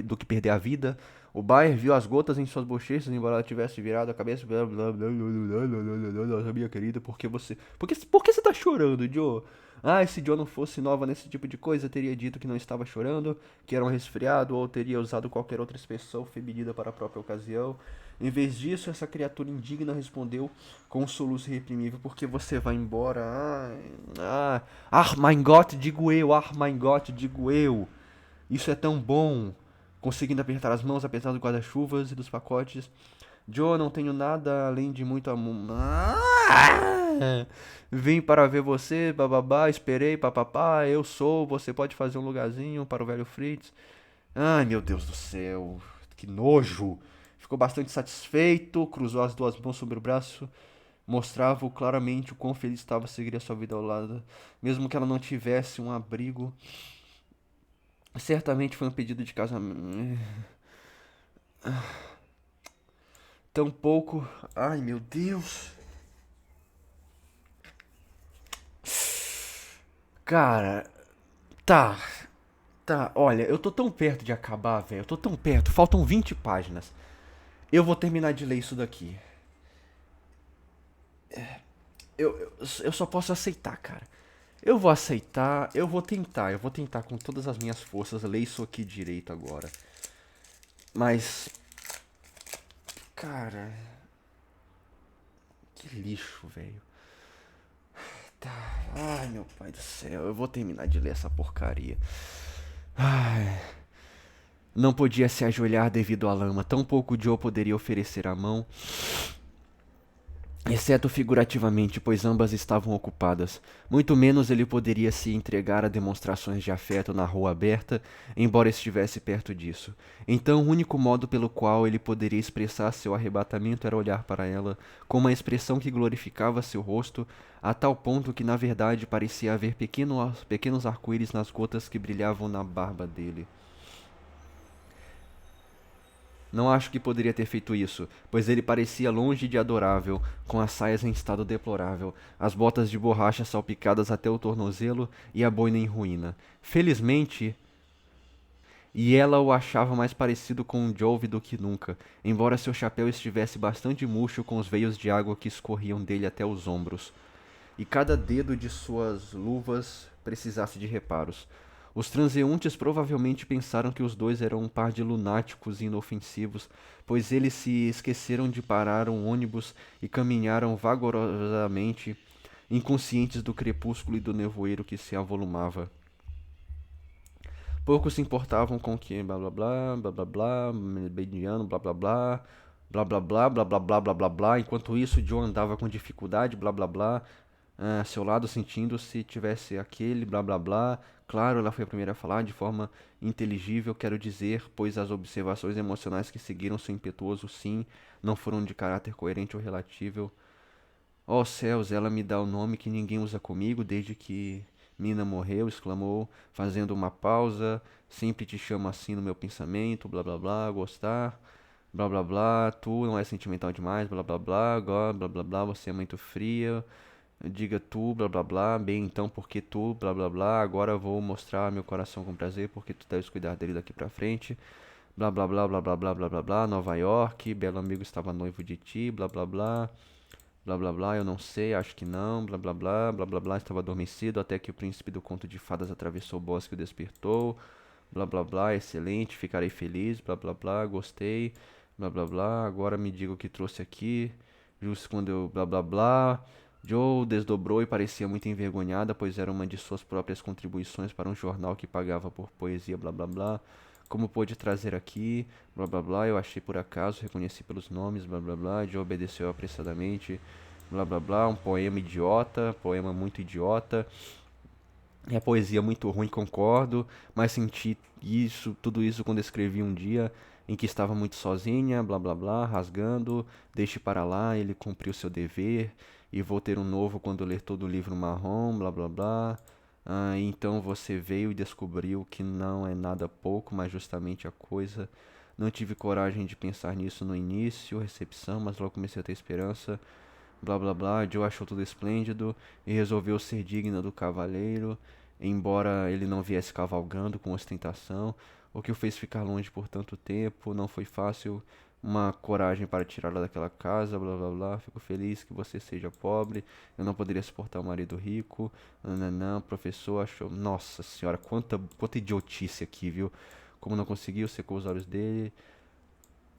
do que perder a vida. O Bayer viu as gotas em suas bochechas, embora ela tivesse virado a cabeça. Blá, blá, blá, blá, blá, minha querida, por que você... Por que você tá chorando, Joe? Ah, se Joe não fosse nova nesse tipo de coisa, teria dito que não estava chorando, que era um resfriado, ou teria usado qualquer outra expressão feminina para a própria ocasião. Em vez disso, essa criatura indigna respondeu com um soluço irreprimível: porque você vai embora? Mein Gott, digo eu, mein Gott, digo eu. Isso é tão bom. Conseguindo apertar as mãos, apesar dos guarda-chuvas e dos pacotes, Joe, não tenho nada além de muito amor. Ah! Vim para ver você, bababá, esperei, papapá, eu sou, você pode fazer um lugarzinho para o velho Fritz. Ai, meu Deus do céu, que nojo. Ficou bastante satisfeito, cruzou as duas mãos sobre o braço, mostrava claramente o quão feliz estava a seguir a sua vida ao lado, mesmo que ela não tivesse um abrigo. Certamente foi um pedido de casamento. Tão pouco. Ai, meu Deus. Cara, tá. Tá, olha, eu tô tão perto de acabar, velho. Eu tô tão perto. Faltam 20 páginas. Eu vou terminar de ler isso daqui. Eu só posso aceitar, cara. Eu vou aceitar, eu vou tentar com todas as minhas forças ler isso aqui direito agora. Mas, cara, que lixo, velho. Tá, ai meu pai do céu, eu vou terminar de ler essa porcaria. Ai, não podia se ajoelhar devido à lama, tampouco Joe poderia oferecer a mão, exceto figurativamente, pois ambas estavam ocupadas. Muito menos ele poderia se entregar a demonstrações de afeto na rua aberta, embora estivesse perto disso. Então, o único modo pelo qual ele poderia expressar seu arrebatamento era olhar para ela, com uma expressão que glorificava seu rosto, a tal ponto que na verdade parecia haver pequenos arco-íris nas gotas que brilhavam na barba dele. Não acho que poderia ter feito isso, pois ele parecia longe de adorável, com as saias em estado deplorável, as botas de borracha salpicadas até o tornozelo e a boina em ruína. Felizmente, e ela o achava mais parecido com um Jove do que nunca, embora seu chapéu estivesse bastante murcho com os veios de água que escorriam dele até os ombros e cada dedo de suas luvas precisasse de reparos. Os transeuntes provavelmente pensaram que os dois eram um par de lunáticos inofensivos, pois eles se esqueceram de parar um ônibus e caminharam vagarosamente, inconscientes do crepúsculo e do nevoeiro que se avolumava. Poucos se importavam com que blá blá blá, blá blá blá, mediano, blá blá blá, blá blá blá, blá blá blá, blá blá blá. Enquanto isso, John andava com dificuldade, blá blá blá, a seu lado sentindo se tivesse aquele, blá blá blá. Claro, ela foi a primeira a falar de forma inteligível, quero dizer, pois as observações emocionais que seguiram seu impetuoso sim não foram de caráter coerente ou relativo. Oh céus, ela me dá o nome que ninguém usa comigo desde que Mina morreu, exclamou, fazendo uma pausa. Sempre te chamo assim no meu pensamento, blá blá blá, gostar, blá blá blá, tu não é sentimental demais, blá blá blá, agora, blá blá blá, você é muito fria. Diga tu, blá blá blá, bem então porque tu, blá blá blá, agora vou mostrar meu coração com prazer porque tu deves cuidar dele daqui pra frente. Blá blá blá blá blá blá blá blá blá, Nova York, belo amigo estava noivo de ti, blá blá blá. Blá blá blá, eu não sei, acho que não. Blá blá blá, blá blá blá, estava adormecido até que o príncipe do conto de fadas atravessou o bosque e o despertou. Blá blá blá, excelente, ficarei feliz. Blá blá blá, gostei. Blá blá blá, agora me diga o que trouxe aqui. Justo quando eu. Blá blá blá. Joe desdobrou e parecia muito envergonhada, pois era uma de suas próprias contribuições para um jornal que pagava por poesia. Blá blá blá. Como pôde trazer aqui? Blá blá blá, eu achei por acaso, reconheci pelos nomes. Blá blá blá, Joe obedeceu apressadamente blá blá blá, um poema idiota, poema muito idiota. É poesia muito ruim, concordo, mas senti isso, tudo isso quando escrevi um dia em que estava muito sozinha, blá blá blá, rasgando, deixe para lá, ele cumpriu seu dever, e vou ter um novo quando ler todo o livro marrom, blá blá blá. Ah, então você veio e descobriu que não é nada pouco, mas justamente a coisa. Não tive coragem de pensar nisso no início, recepção, mas logo comecei a ter esperança. Blá blá blá, Joe achou tudo esplêndido e resolveu ser digna do cavaleiro, embora ele não viesse cavalgando com ostentação, o que o fez ficar longe por tanto tempo. Não foi fácil, uma coragem para tirá-la daquela casa, blá blá blá. Fico feliz que você seja pobre, eu não poderia suportar um marido rico. Nananã, professor achou. Nossa senhora, quanta idiotice aqui, viu? Como não conseguiu, secou os olhos dele.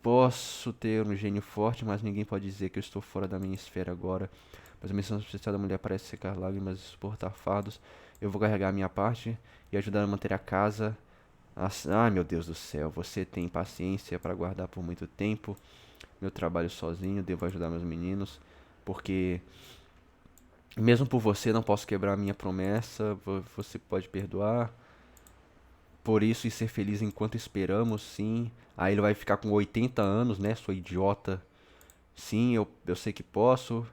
Posso ter um gênio forte, mas ninguém pode dizer que eu estou fora da minha esfera agora. Mas a missão especial da mulher parece secar lágrimas e suportar fardos. Eu vou carregar a minha parte e ajudar a manter a casa. Ai, meu Deus do céu, você tem paciência para guardar por muito tempo. meu trabalho sozinho, devo ajudar meus meninos, porque mesmo por você não posso quebrar a minha promessa, você pode perdoar por isso e ser feliz enquanto esperamos, sim. Aí ele vai ficar com 80 anos, né, sua idiota. Sim, eu sei que posso.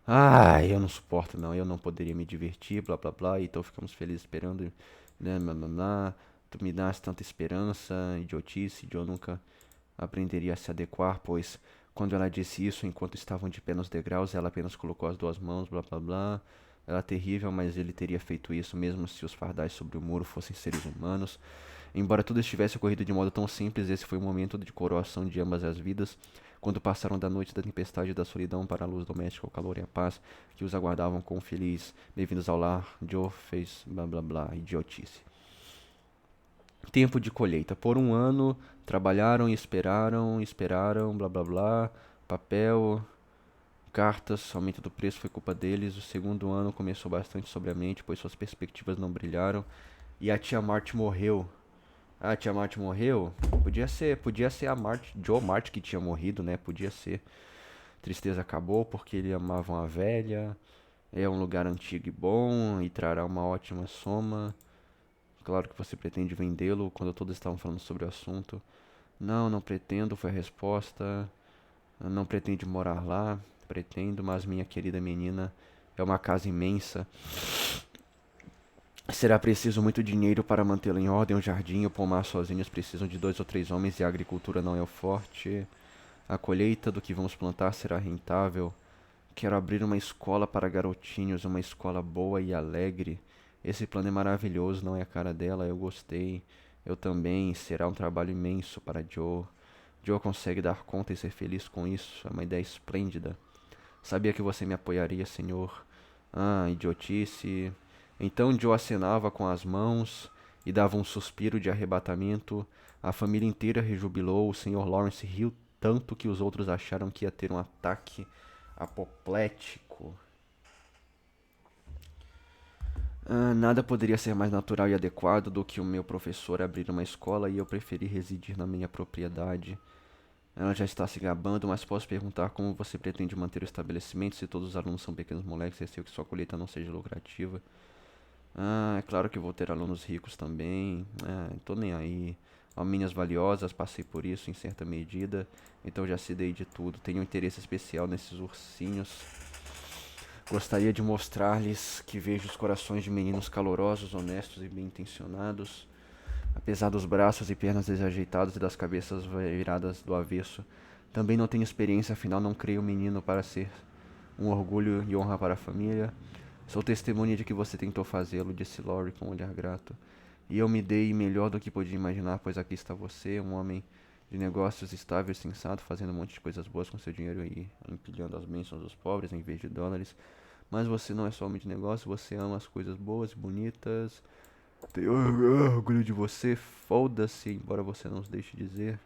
Ah, eu não suporto não, eu não poderia me divertir, blá blá blá, então ficamos felizes esperando, né, blá blá blá. Tu me das tanta esperança, idiotice, eu nunca aprenderia a se adequar, pois quando ela disse isso, enquanto estavam de pé nos degraus, ela apenas colocou as duas mãos, blá blá blá. Ela é terrível, mas ele teria feito isso mesmo se os pardais sobre o muro fossem seres humanos. Embora tudo estivesse ocorrido de modo tão simples, esse foi o momento de coroação de ambas as vidas, quando passaram da noite da tempestade e da solidão para a luz doméstica, o calor e a paz que os aguardavam com um feliz bem-vindos ao lar. Joe fez blá blá blá, idiotice. Tempo de colheita. Por um ano, trabalharam e esperaram, esperaram, blá blá blá, papel, cartas, aumento do preço foi culpa deles. O segundo ano começou bastante sobriamente, pois suas perspectivas não brilharam. E a tia Marty morreu. Ah, a tia Marty morreu? Podia ser a Marty, Joe Marty que tinha morrido, né? Podia ser. Tristeza acabou porque ele amava uma velha. É um lugar antigo e bom e trará uma ótima soma. Claro que você pretende vendê-lo quando todos estavam falando sobre o assunto. Não, não pretendo, foi a resposta. Não pretende morar lá. Pretendo, mas minha querida menina, é uma casa imensa. Será preciso muito dinheiro para mantê-la em ordem. O jardim e o pomar sozinhos precisam de 2 ou 3 homens e a agricultura não é o forte. A colheita do que vamos plantar será rentável. Quero abrir uma escola para garotinhos, uma escola boa e alegre. Esse plano é maravilhoso, não é a cara dela, eu gostei. Eu também, será um trabalho imenso para Joe. Joe consegue dar conta e ser feliz com isso, é uma ideia esplêndida. Sabia que você me apoiaria, senhor. Ah, idiotice. Então Joe acenava com as mãos e dava um suspiro de arrebatamento. A família inteira rejubilou. O Sr. Lawrence riu tanto que os outros acharam que ia ter um ataque apoplético. Ah, nada poderia ser mais natural e adequado do que o meu professor abrir uma escola e eu preferi residir na minha propriedade. Ela já está se gabando, mas posso perguntar como você pretende manter o estabelecimento se todos os alunos são pequenos moleques, receio que sua colheita não seja lucrativa. Ah, é claro que vou ter alunos ricos também. Ah, tô nem aí. Alminhas valiosas, passei por isso em certa medida, então já se dei de tudo. Tenho um interesse especial nesses ursinhos. Gostaria de mostrar-lhes que vejo os corações de meninos calorosos, honestos e bem-intencionados, apesar dos braços e pernas desajeitados e das cabeças viradas do avesso. Também não tenho experiência, afinal não creio o menino para ser um orgulho e honra para a família. Sou testemunha de que você tentou fazê-lo, disse Laurie com um olhar grato. E eu me dei melhor do que podia imaginar, pois aqui está você, um homem de negócios estável e sensato, fazendo um monte de coisas boas com seu dinheiro e empilhando as bênçãos dos pobres em vez de dólares. Mas você não é só homem de negócio, você ama as coisas boas e bonitas. Tenho orgulho de você, foda-se, embora você não os deixe dizer.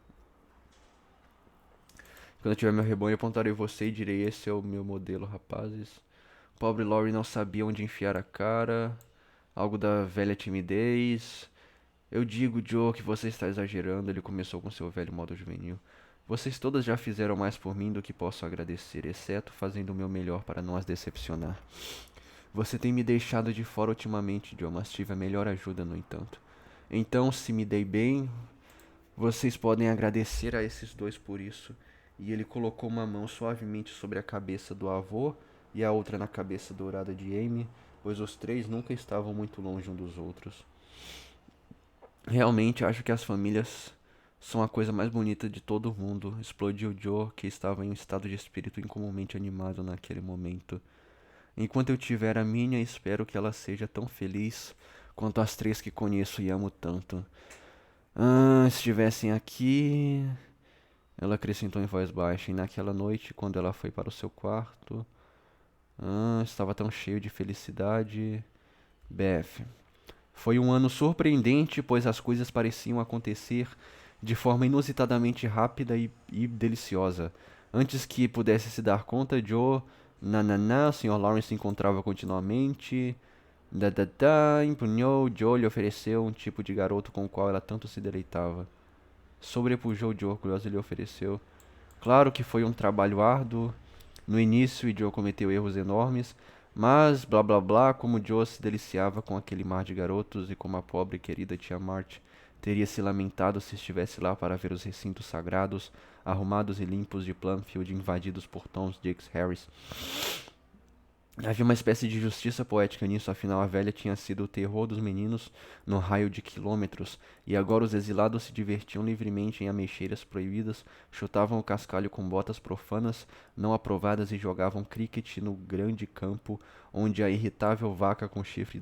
Quando eu tiver meu rebanho, eu apontarei você e direi: esse é o meu modelo, rapazes. Pobre Laurie não sabia onde enfiar a cara. Algo da velha timidez. Eu digo, Joe, que você está exagerando. Ele começou com seu velho modo juvenil. Vocês todas já fizeram mais por mim do que posso agradecer, exceto fazendo o meu melhor para não as decepcionar. Você tem me deixado de fora ultimamente, Joe, mas tive a melhor ajuda, no entanto. Então, se me dei bem, vocês podem agradecer a esses dois por isso. E ele colocou uma mão suavemente sobre a cabeça do avô e a outra na cabeça dourada de Amy, pois os três nunca estavam muito longe um dos outros. Realmente acho que as famílias são a coisa mais bonita de todo o mundo, explodiu Joe, que estava em um estado de espírito incomumente animado naquele momento. Enquanto eu tiver a minha, espero que ela seja tão feliz quanto as três que conheço e amo tanto. Ah, estivessem aqui. Ela acrescentou em voz baixa, e naquela noite, quando ela foi para o seu quarto, estava tão cheio de felicidade. Beth. Foi um ano surpreendente, pois as coisas pareciam acontecer de forma inusitadamente rápida e deliciosa. Antes que pudesse se dar conta, Joe, o Sr. Lawrence se encontrava continuamente. Empunhou, Joe lhe ofereceu um tipo de garoto com o qual ela tanto se deleitava. Sobrepujou Joe orgulhoso e lhe ofereceu. Claro que foi um trabalho árduo no início e Joe cometeu erros enormes, mas blá blá blá, como Joe se deliciava com aquele mar de garotos e como a pobre e querida tia March teria se lamentado se estivesse lá para ver os recintos sagrados, arrumados e limpos de Plumfield invadidos por Tom, Dix, Harris. Havia uma espécie de justiça poética nisso, afinal a velha tinha sido o terror dos meninos no raio de quilômetros, e agora os exilados se divertiam livremente em ameixeiras proibidas, chutavam o cascalho com botas profanas, não aprovadas e jogavam cricket no grande campo, onde a irritável vaca com chifre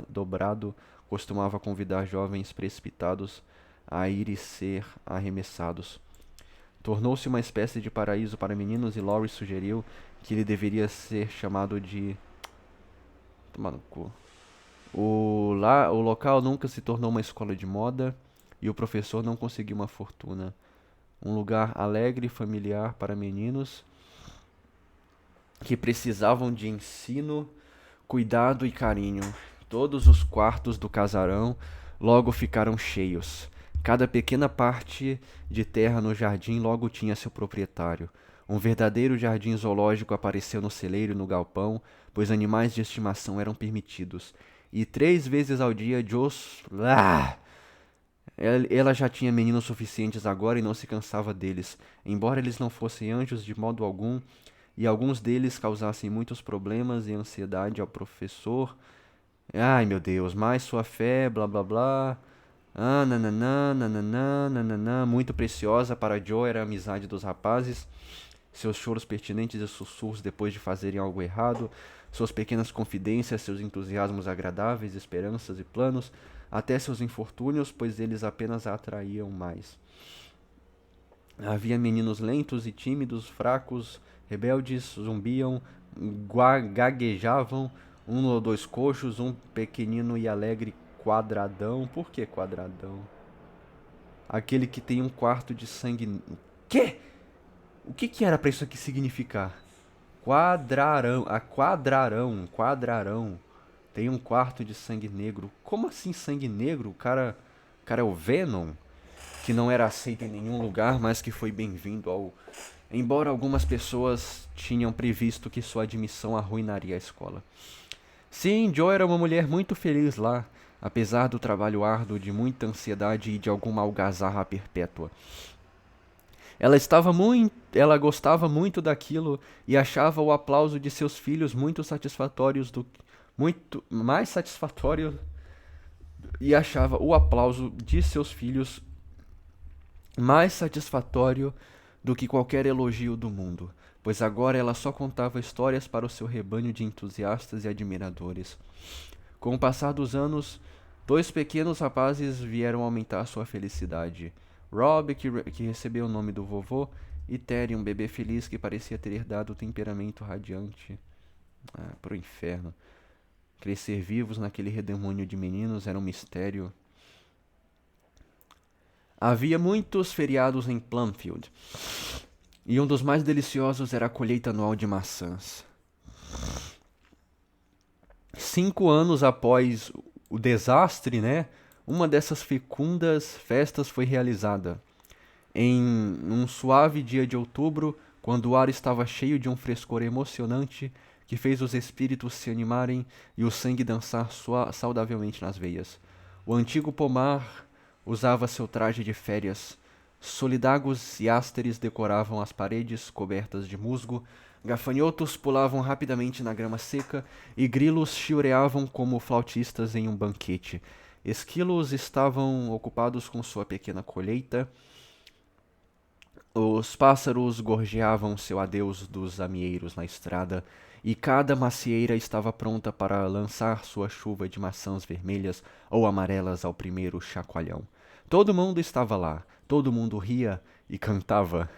dobrado costumava convidar jovens precipitados a ir e ser arremessados. Tornou-se uma espécie de paraíso para meninos e Laurie sugeriu que ele deveria ser chamado de... Tomar no cu. O local nunca se tornou uma escola de moda e o professor não conseguiu uma fortuna. Um lugar alegre e familiar para meninos que precisavam de ensino, cuidado e carinho. Todos os quartos do casarão logo ficaram cheios. Cada pequena parte de terra no jardim logo tinha seu proprietário. Um verdadeiro jardim zoológico apareceu no celeiro e no galpão, pois animais de estimação eram permitidos. E 3 vezes ao dia, ela já tinha meninos suficientes agora e não se cansava deles, embora eles não fossem anjos de modo algum, e alguns deles causassem muitos problemas e ansiedade ao professor. Ai, meu Deus, mais sua fé, blá blá blá. Ah, nananã, nananã, nananã. Muito preciosa para Joe era a amizade dos rapazes, seus choros pertinentes e sussurros depois de fazerem algo errado, suas pequenas confidências, seus entusiasmos agradáveis, esperanças e planos, até seus infortúnios, pois eles apenas a atraíam mais. Havia meninos lentos e tímidos, fracos, rebeldes, zumbiam, gaguejavam, um ou dois coxos, um pequenino e alegre quadradão. Por que quadradão? Aquele que tem um quarto de sangue... Quê? O que era pra isso aqui significar? Quadrarão, quadrarão. Tem um quarto de sangue negro. Como assim sangue negro? O cara é o Venom? Que não era aceito em nenhum lugar, mas que foi bem-vindo ao... Embora algumas pessoas tinham previsto que sua admissão arruinaria a escola. Sim, Joe era uma mulher muito feliz lá, apesar do trabalho árduo, de muita ansiedade e de alguma algazarra perpétua. Ela gostava muito daquilo e achava o aplauso de seus filhos muito mais satisfatório e achava o aplauso de seus filhos mais satisfatório do que qualquer elogio do mundo, pois agora ela só contava histórias para o seu rebanho de entusiastas e admiradores. Com o passar dos anos, 2 pequenos rapazes vieram aumentar sua felicidade. Rob, que recebeu o nome do vovô, e Terry, um bebê feliz que parecia ter herdado o temperamento radiante. Pro inferno. Crescer vivos naquele redemoinho de meninos era um mistério. Havia muitos feriados em Plumfield, e um dos mais deliciosos era a colheita anual de maçãs. 5 anos após o desastre, né? Uma dessas fecundas festas foi realizada. Em um suave dia de outubro, quando o ar estava cheio de um frescor emocionante que fez os espíritos se animarem e o sangue dançar saudavelmente nas veias. O antigo pomar usava seu traje de férias. Solidagos e ásteres decoravam as paredes cobertas de musgo, gafanhotos pulavam rapidamente na grama seca e grilos chilreavam como flautistas em um banquete. Esquilos estavam ocupados com sua pequena colheita. Os pássaros gorjeavam seu adeus dos amieiros na estrada, e cada macieira estava pronta para lançar sua chuva de maçãs vermelhas ou amarelas ao primeiro chacoalhão. Todo mundo estava lá, todo mundo ria e cantava,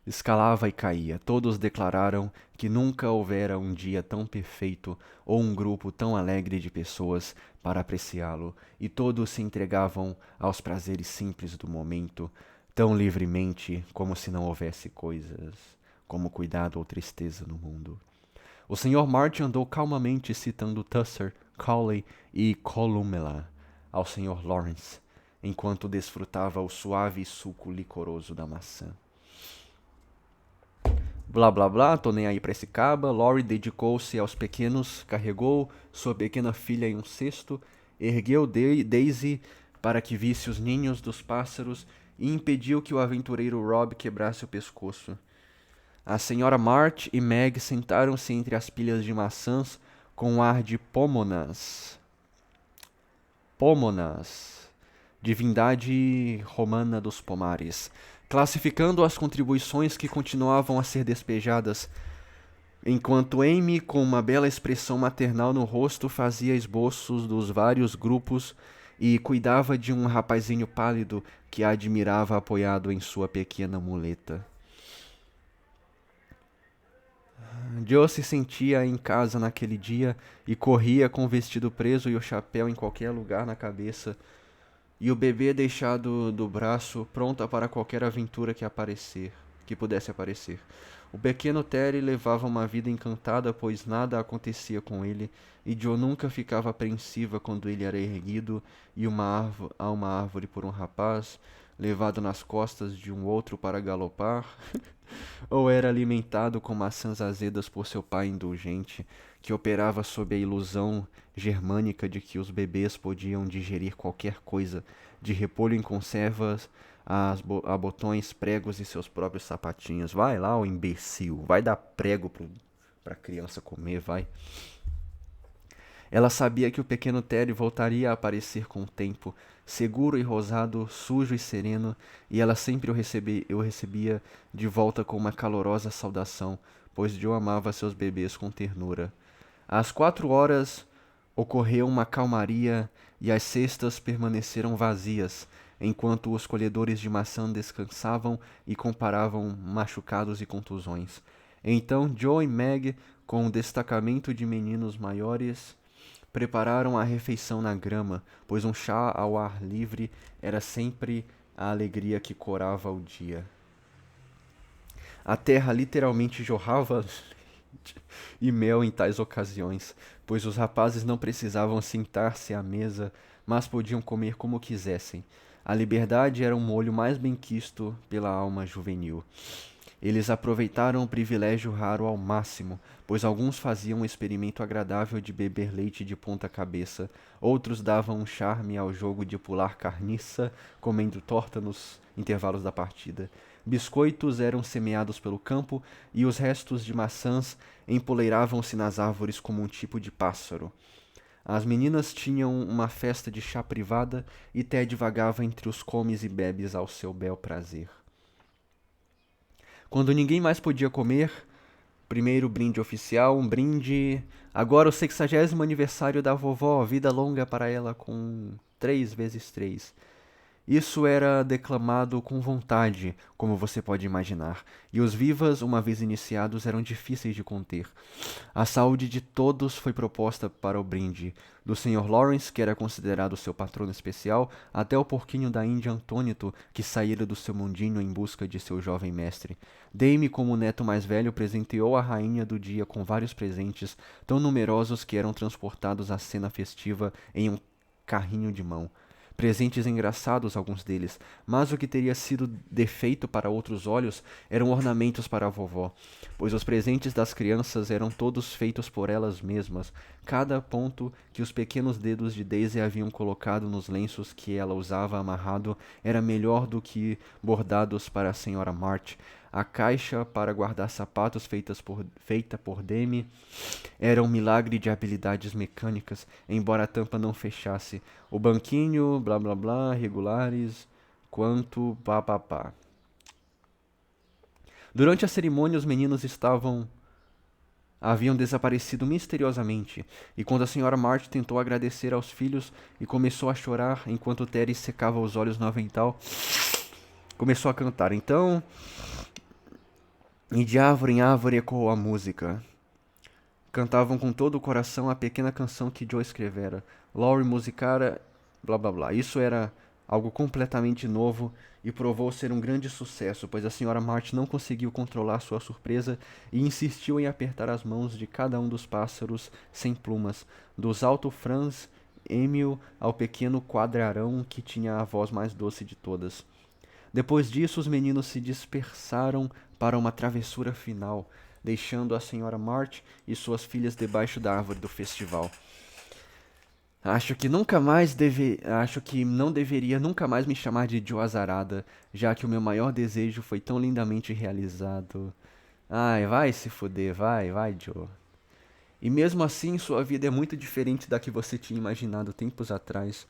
escalava e caía. Todos declararam que nunca houvera um dia tão perfeito ou um grupo tão alegre de pessoas para apreciá-lo, e todos se entregavam aos prazeres simples do momento, tão livremente como se não houvesse coisas como cuidado ou tristeza no mundo. O Sr. March andou calmamente citando Tusser, Cowley e Columella ao Sr. Lawrence, enquanto desfrutava o suave suco licoroso da maçã. Blá blá blá, tô nem aí pra esse caba. Laurie dedicou-se aos pequenos, carregou sua pequena filha em um cesto, ergueu Daisy para que visse os ninhos dos pássaros e impediu que o aventureiro Rob quebrasse o pescoço. A senhora March e Meg sentaram-se entre as pilhas de maçãs com um ar de Pómonas. Pómonas, divindade romana dos pomares, classificando as contribuições que continuavam a ser despejadas, enquanto Amy, com uma bela expressão maternal no rosto, fazia esboços dos vários grupos e cuidava de um rapazinho pálido que a admirava apoiado em sua pequena muleta. Joe se sentia em casa naquele dia e corria com o vestido preso e o chapéu em qualquer lugar na cabeça, e o bebê deixado do braço, pronta para qualquer aventura que pudesse aparecer. O pequeno Terry levava uma vida encantada, pois nada acontecia com ele, e Joe nunca ficava apreensiva quando ele era erguido a uma árvore por um rapaz, levado nas costas de um outro para galopar, ou era alimentado com maçãs azedas por seu pai indulgente, que operava sob a ilusão germânica de que os bebês podiam digerir qualquer coisa, de repolho em conservas a botões, pregos e seus próprios sapatinhos. Vai lá, ô imbecil, vai dar prego pra criança comer, vai. Ela sabia que o pequeno Terry voltaria a aparecer com o tempo, seguro e rosado, sujo e sereno, e ela sempre o recebia de volta com uma calorosa saudação, pois Joe amava seus bebês com ternura. Às 4 horas ocorreu uma calmaria e as cestas permaneceram vazias, enquanto os colhedores de maçã descansavam e comparavam machucados e contusões. Então Joe e Meg, com um destacamento de meninos maiores, prepararam a refeição na grama, pois um chá ao ar livre era sempre a alegria que corava o dia. A terra literalmente jorrava leite e mel em tais ocasiões, pois os rapazes não precisavam sentar-se à mesa, mas podiam comer como quisessem. A liberdade era um molho mais benquisto pela alma juvenil. Eles aproveitaram o privilégio raro ao máximo, pois alguns faziam um experimento agradável de beber leite de ponta cabeça, outros davam um charme ao jogo de pular carniça, comendo torta nos intervalos da partida. Biscoitos eram semeados pelo campo e os restos de maçãs empoleiravam-se nas árvores como um tipo de pássaro. As meninas tinham uma festa de chá privada e Ted vagava entre os comes e bebes ao seu bel prazer. Quando ninguém mais podia comer, primeiro brinde oficial, um brinde. Agora o 60º aniversário da vovó, vida longa para ela com 3 vezes 3. Isso era declamado com vontade, como você pode imaginar, e os vivas, uma vez iniciados, eram difíceis de conter. A saúde de todos foi proposta para o brinde, do Sr. Lawrence, que era considerado seu patrono especial, até o porquinho da Índia Antônito, que saíra do seu mundinho em busca de seu jovem mestre. Dame, como neto mais velho, presenteou a rainha do dia com vários presentes, tão numerosos que eram transportados à cena festiva em um carrinho de mão. Presentes engraçados, alguns deles, mas o que teria sido defeito para outros olhos eram ornamentos para a vovó, pois os presentes das crianças eram todos feitos por elas mesmas. Cada ponto que os pequenos dedos de Daisy haviam colocado nos lenços que ela usava amarrado era melhor do que bordados para a senhora March. A caixa para guardar sapatos feita por Demi era um milagre de habilidades mecânicas, embora a tampa não fechasse. O banquinho, blá blá blá, regulares, quanto, pá pá pá. Durante a cerimônia, os meninos haviam desaparecido misteriosamente, e quando a senhora March tentou agradecer aos filhos e começou a chorar enquanto Terry secava os olhos no avental, começou a cantar. Então, e de árvore em árvore ecoou a música. Cantavam com todo o coração a pequena canção que Joe escrevera. Laurie musicara, blá blá blá. Isso era algo completamente novo e provou ser um grande sucesso, pois a senhora March não conseguiu controlar sua surpresa e insistiu em apertar as mãos de cada um dos pássaros sem plumas, dos alto Franz, Emil ao pequeno quadrarão que tinha a voz mais doce de todas. Depois disso, os meninos se dispersaram para uma travessura final, deixando a senhora March e suas filhas debaixo da árvore do festival. Acho que não deveria nunca mais me chamar de Joe Azarada, já que o meu maior desejo foi tão lindamente realizado. Ai, vai se fuder, vai, Joe. E mesmo assim, sua vida é muito diferente da que você tinha imaginado tempos atrás.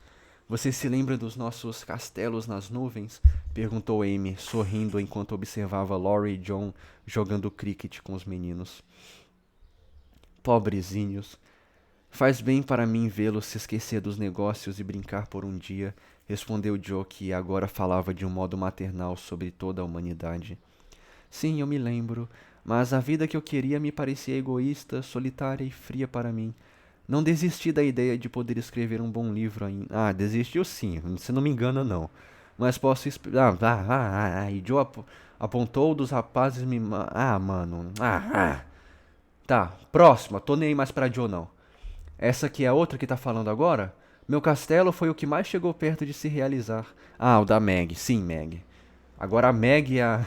Você se lembra dos nossos castelos nas nuvens? Perguntou Amy, sorrindo enquanto observava Laurie e John jogando cricket com os meninos. Pobrezinhos. Faz bem para mim vê-los se esquecer dos negócios e brincar por um dia, respondeu Joe, que agora falava de um modo maternal sobre toda a humanidade. Sim, eu me lembro, mas a vida que eu queria me parecia egoísta, solitária e fria para mim. Não desisti da ideia de poder escrever um bom livro ainda. Ah, desistiu sim, se não me engana não. Mas posso esperar. E Joe apontou dos rapazes me. Mano. Tá, próxima, tô nem aí mais pra Joe não. Essa aqui é a outra que tá falando agora? Meu castelo foi o que mais chegou perto de se realizar. Ah, o da Meg, sim, Meg. Agora a Meg e a.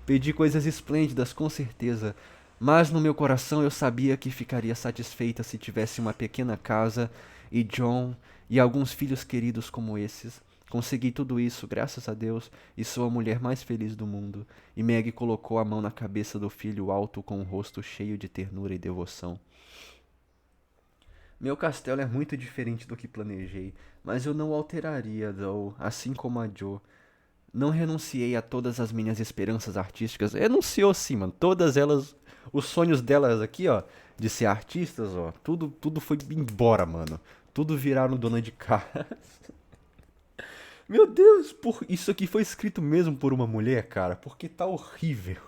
Pedi coisas esplêndidas, com certeza. Mas no meu coração eu sabia que ficaria satisfeita se tivesse uma pequena casa e John e alguns filhos queridos como esses. Consegui tudo isso, graças a Deus, e sou a mulher mais feliz do mundo. E Meg colocou a mão na cabeça do filho alto com o rosto cheio de ternura e devoção. Meu castelo é muito diferente do que planejei, mas eu não o alteraria, Doe, assim como a Joe. Não renunciei a todas as minhas esperanças artísticas. Renunciou sim, mano. Todas elas, os sonhos delas aqui, ó, de ser artistas, ó, tudo foi embora, mano. Tudo viraram dona de casa. Meu Deus, isso aqui foi escrito mesmo por uma mulher, cara, porque tá horrível.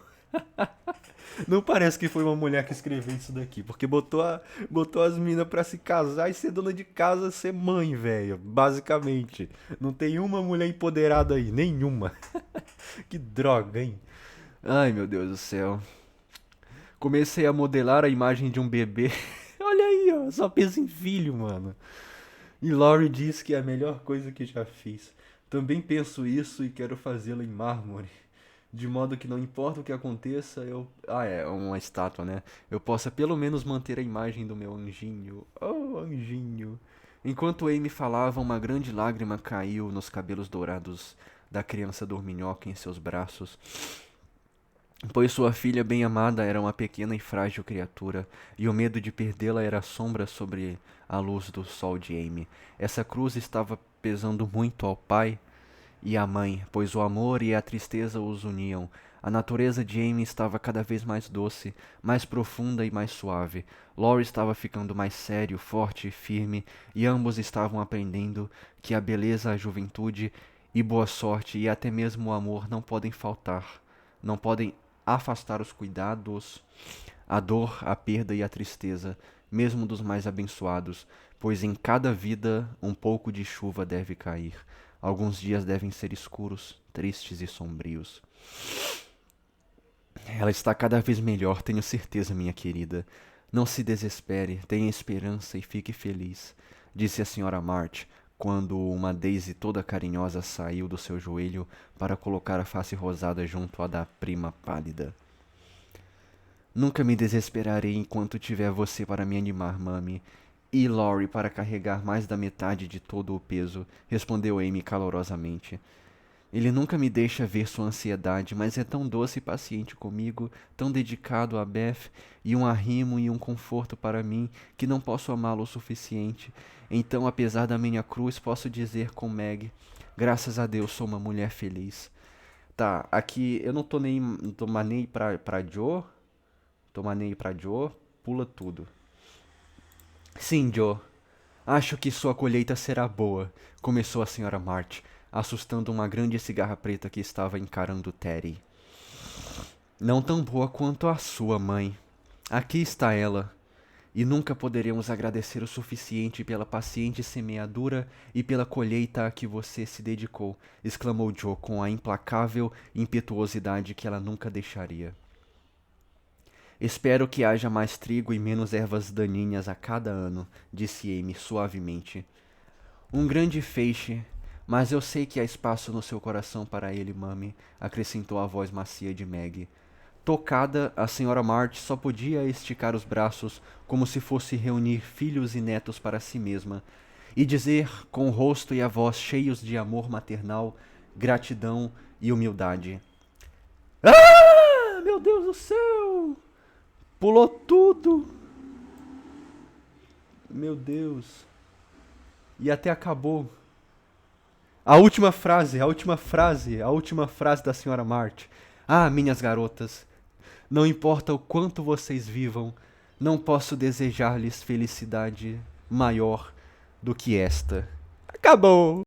Não parece que foi uma mulher que escreveu isso daqui, porque botou as minas pra se casar e ser dona de casa, ser mãe, velho, basicamente. Não tem uma mulher empoderada aí, nenhuma. Que droga, hein? Ai, meu Deus do céu. Comecei a modelar a imagem de um bebê. Olha aí, ó, só pensa em filho, mano. E Laurie diz que é a melhor coisa que já fiz. Também penso isso e quero fazê-lo em mármore. De modo que não importa o que aconteça, eu. Ah, é, uma estátua, né? Eu possa pelo menos manter a imagem do meu anjinho. Oh, anjinho. Enquanto Amy falava, uma grande lágrima caiu nos cabelos dourados da criança dorminhoca em seus braços, pois sua filha bem-amada era uma pequena e frágil criatura, e o medo de perdê-la era a sombra sobre a luz do sol de Amy. Essa cruz estava pesando muito ao pai e à mãe, pois o amor e a tristeza os uniam. A natureza de Amy estava cada vez mais doce, mais profunda e mais suave. Laurie estava ficando mais sério, forte e firme, e ambos estavam aprendendo que a beleza, a juventude e boa sorte e até mesmo o amor não podem faltar, não podem afastar os cuidados, a dor, a perda e a tristeza, mesmo dos mais abençoados, pois em cada vida um pouco de chuva deve cair. Alguns dias devem ser escuros, tristes e sombrios. Ela está cada vez melhor, tenho certeza, minha querida. Não se desespere, tenha esperança e fique feliz, disse a senhora March, quando uma Daisy toda carinhosa saiu do seu joelho para colocar a face rosada junto à da prima pálida. Nunca me desesperarei enquanto tiver você para me animar, mami. E Laurie para carregar mais da metade de todo o peso, respondeu Amy calorosamente. Ele nunca me deixa ver sua ansiedade, mas é tão doce e paciente comigo, tão dedicado a Beth, e um arrimo e um conforto para mim, que não posso amá-lo o suficiente. Então, apesar da minha cruz, posso dizer com Meg, graças a Deus sou uma mulher feliz. Tá, aqui eu não tô nem pra Joe, pula tudo. Sim, Joe. Acho que sua colheita será boa, começou a senhora March, assustando uma grande cigarra preta que estava encarando Teddy. Não tão boa quanto a sua, mãe. Aqui está ela. E nunca poderemos agradecer o suficiente pela paciente semeadura e pela colheita a que você se dedicou, exclamou Joe com a implacável impetuosidade que ela nunca deixaria. Espero que haja mais trigo e menos ervas daninhas a cada ano, disse Amy suavemente. Um grande feixe, Mas eu sei que há espaço no seu coração para ele, mami, acrescentou a voz macia de Meg. Tocada, a senhora March só podia esticar os braços como se fosse reunir filhos e netos para si mesma e dizer, com o rosto e a voz cheios de amor maternal, gratidão e humildade: Ah, meu Deus do céu! Pulou tudo! Meu Deus! E até acabou. A última frase, a última frase, a última frase da senhora March. Ah, minhas garotas, não importa o quanto vocês vivam, não posso desejar-lhes felicidade maior do que esta. Acabou!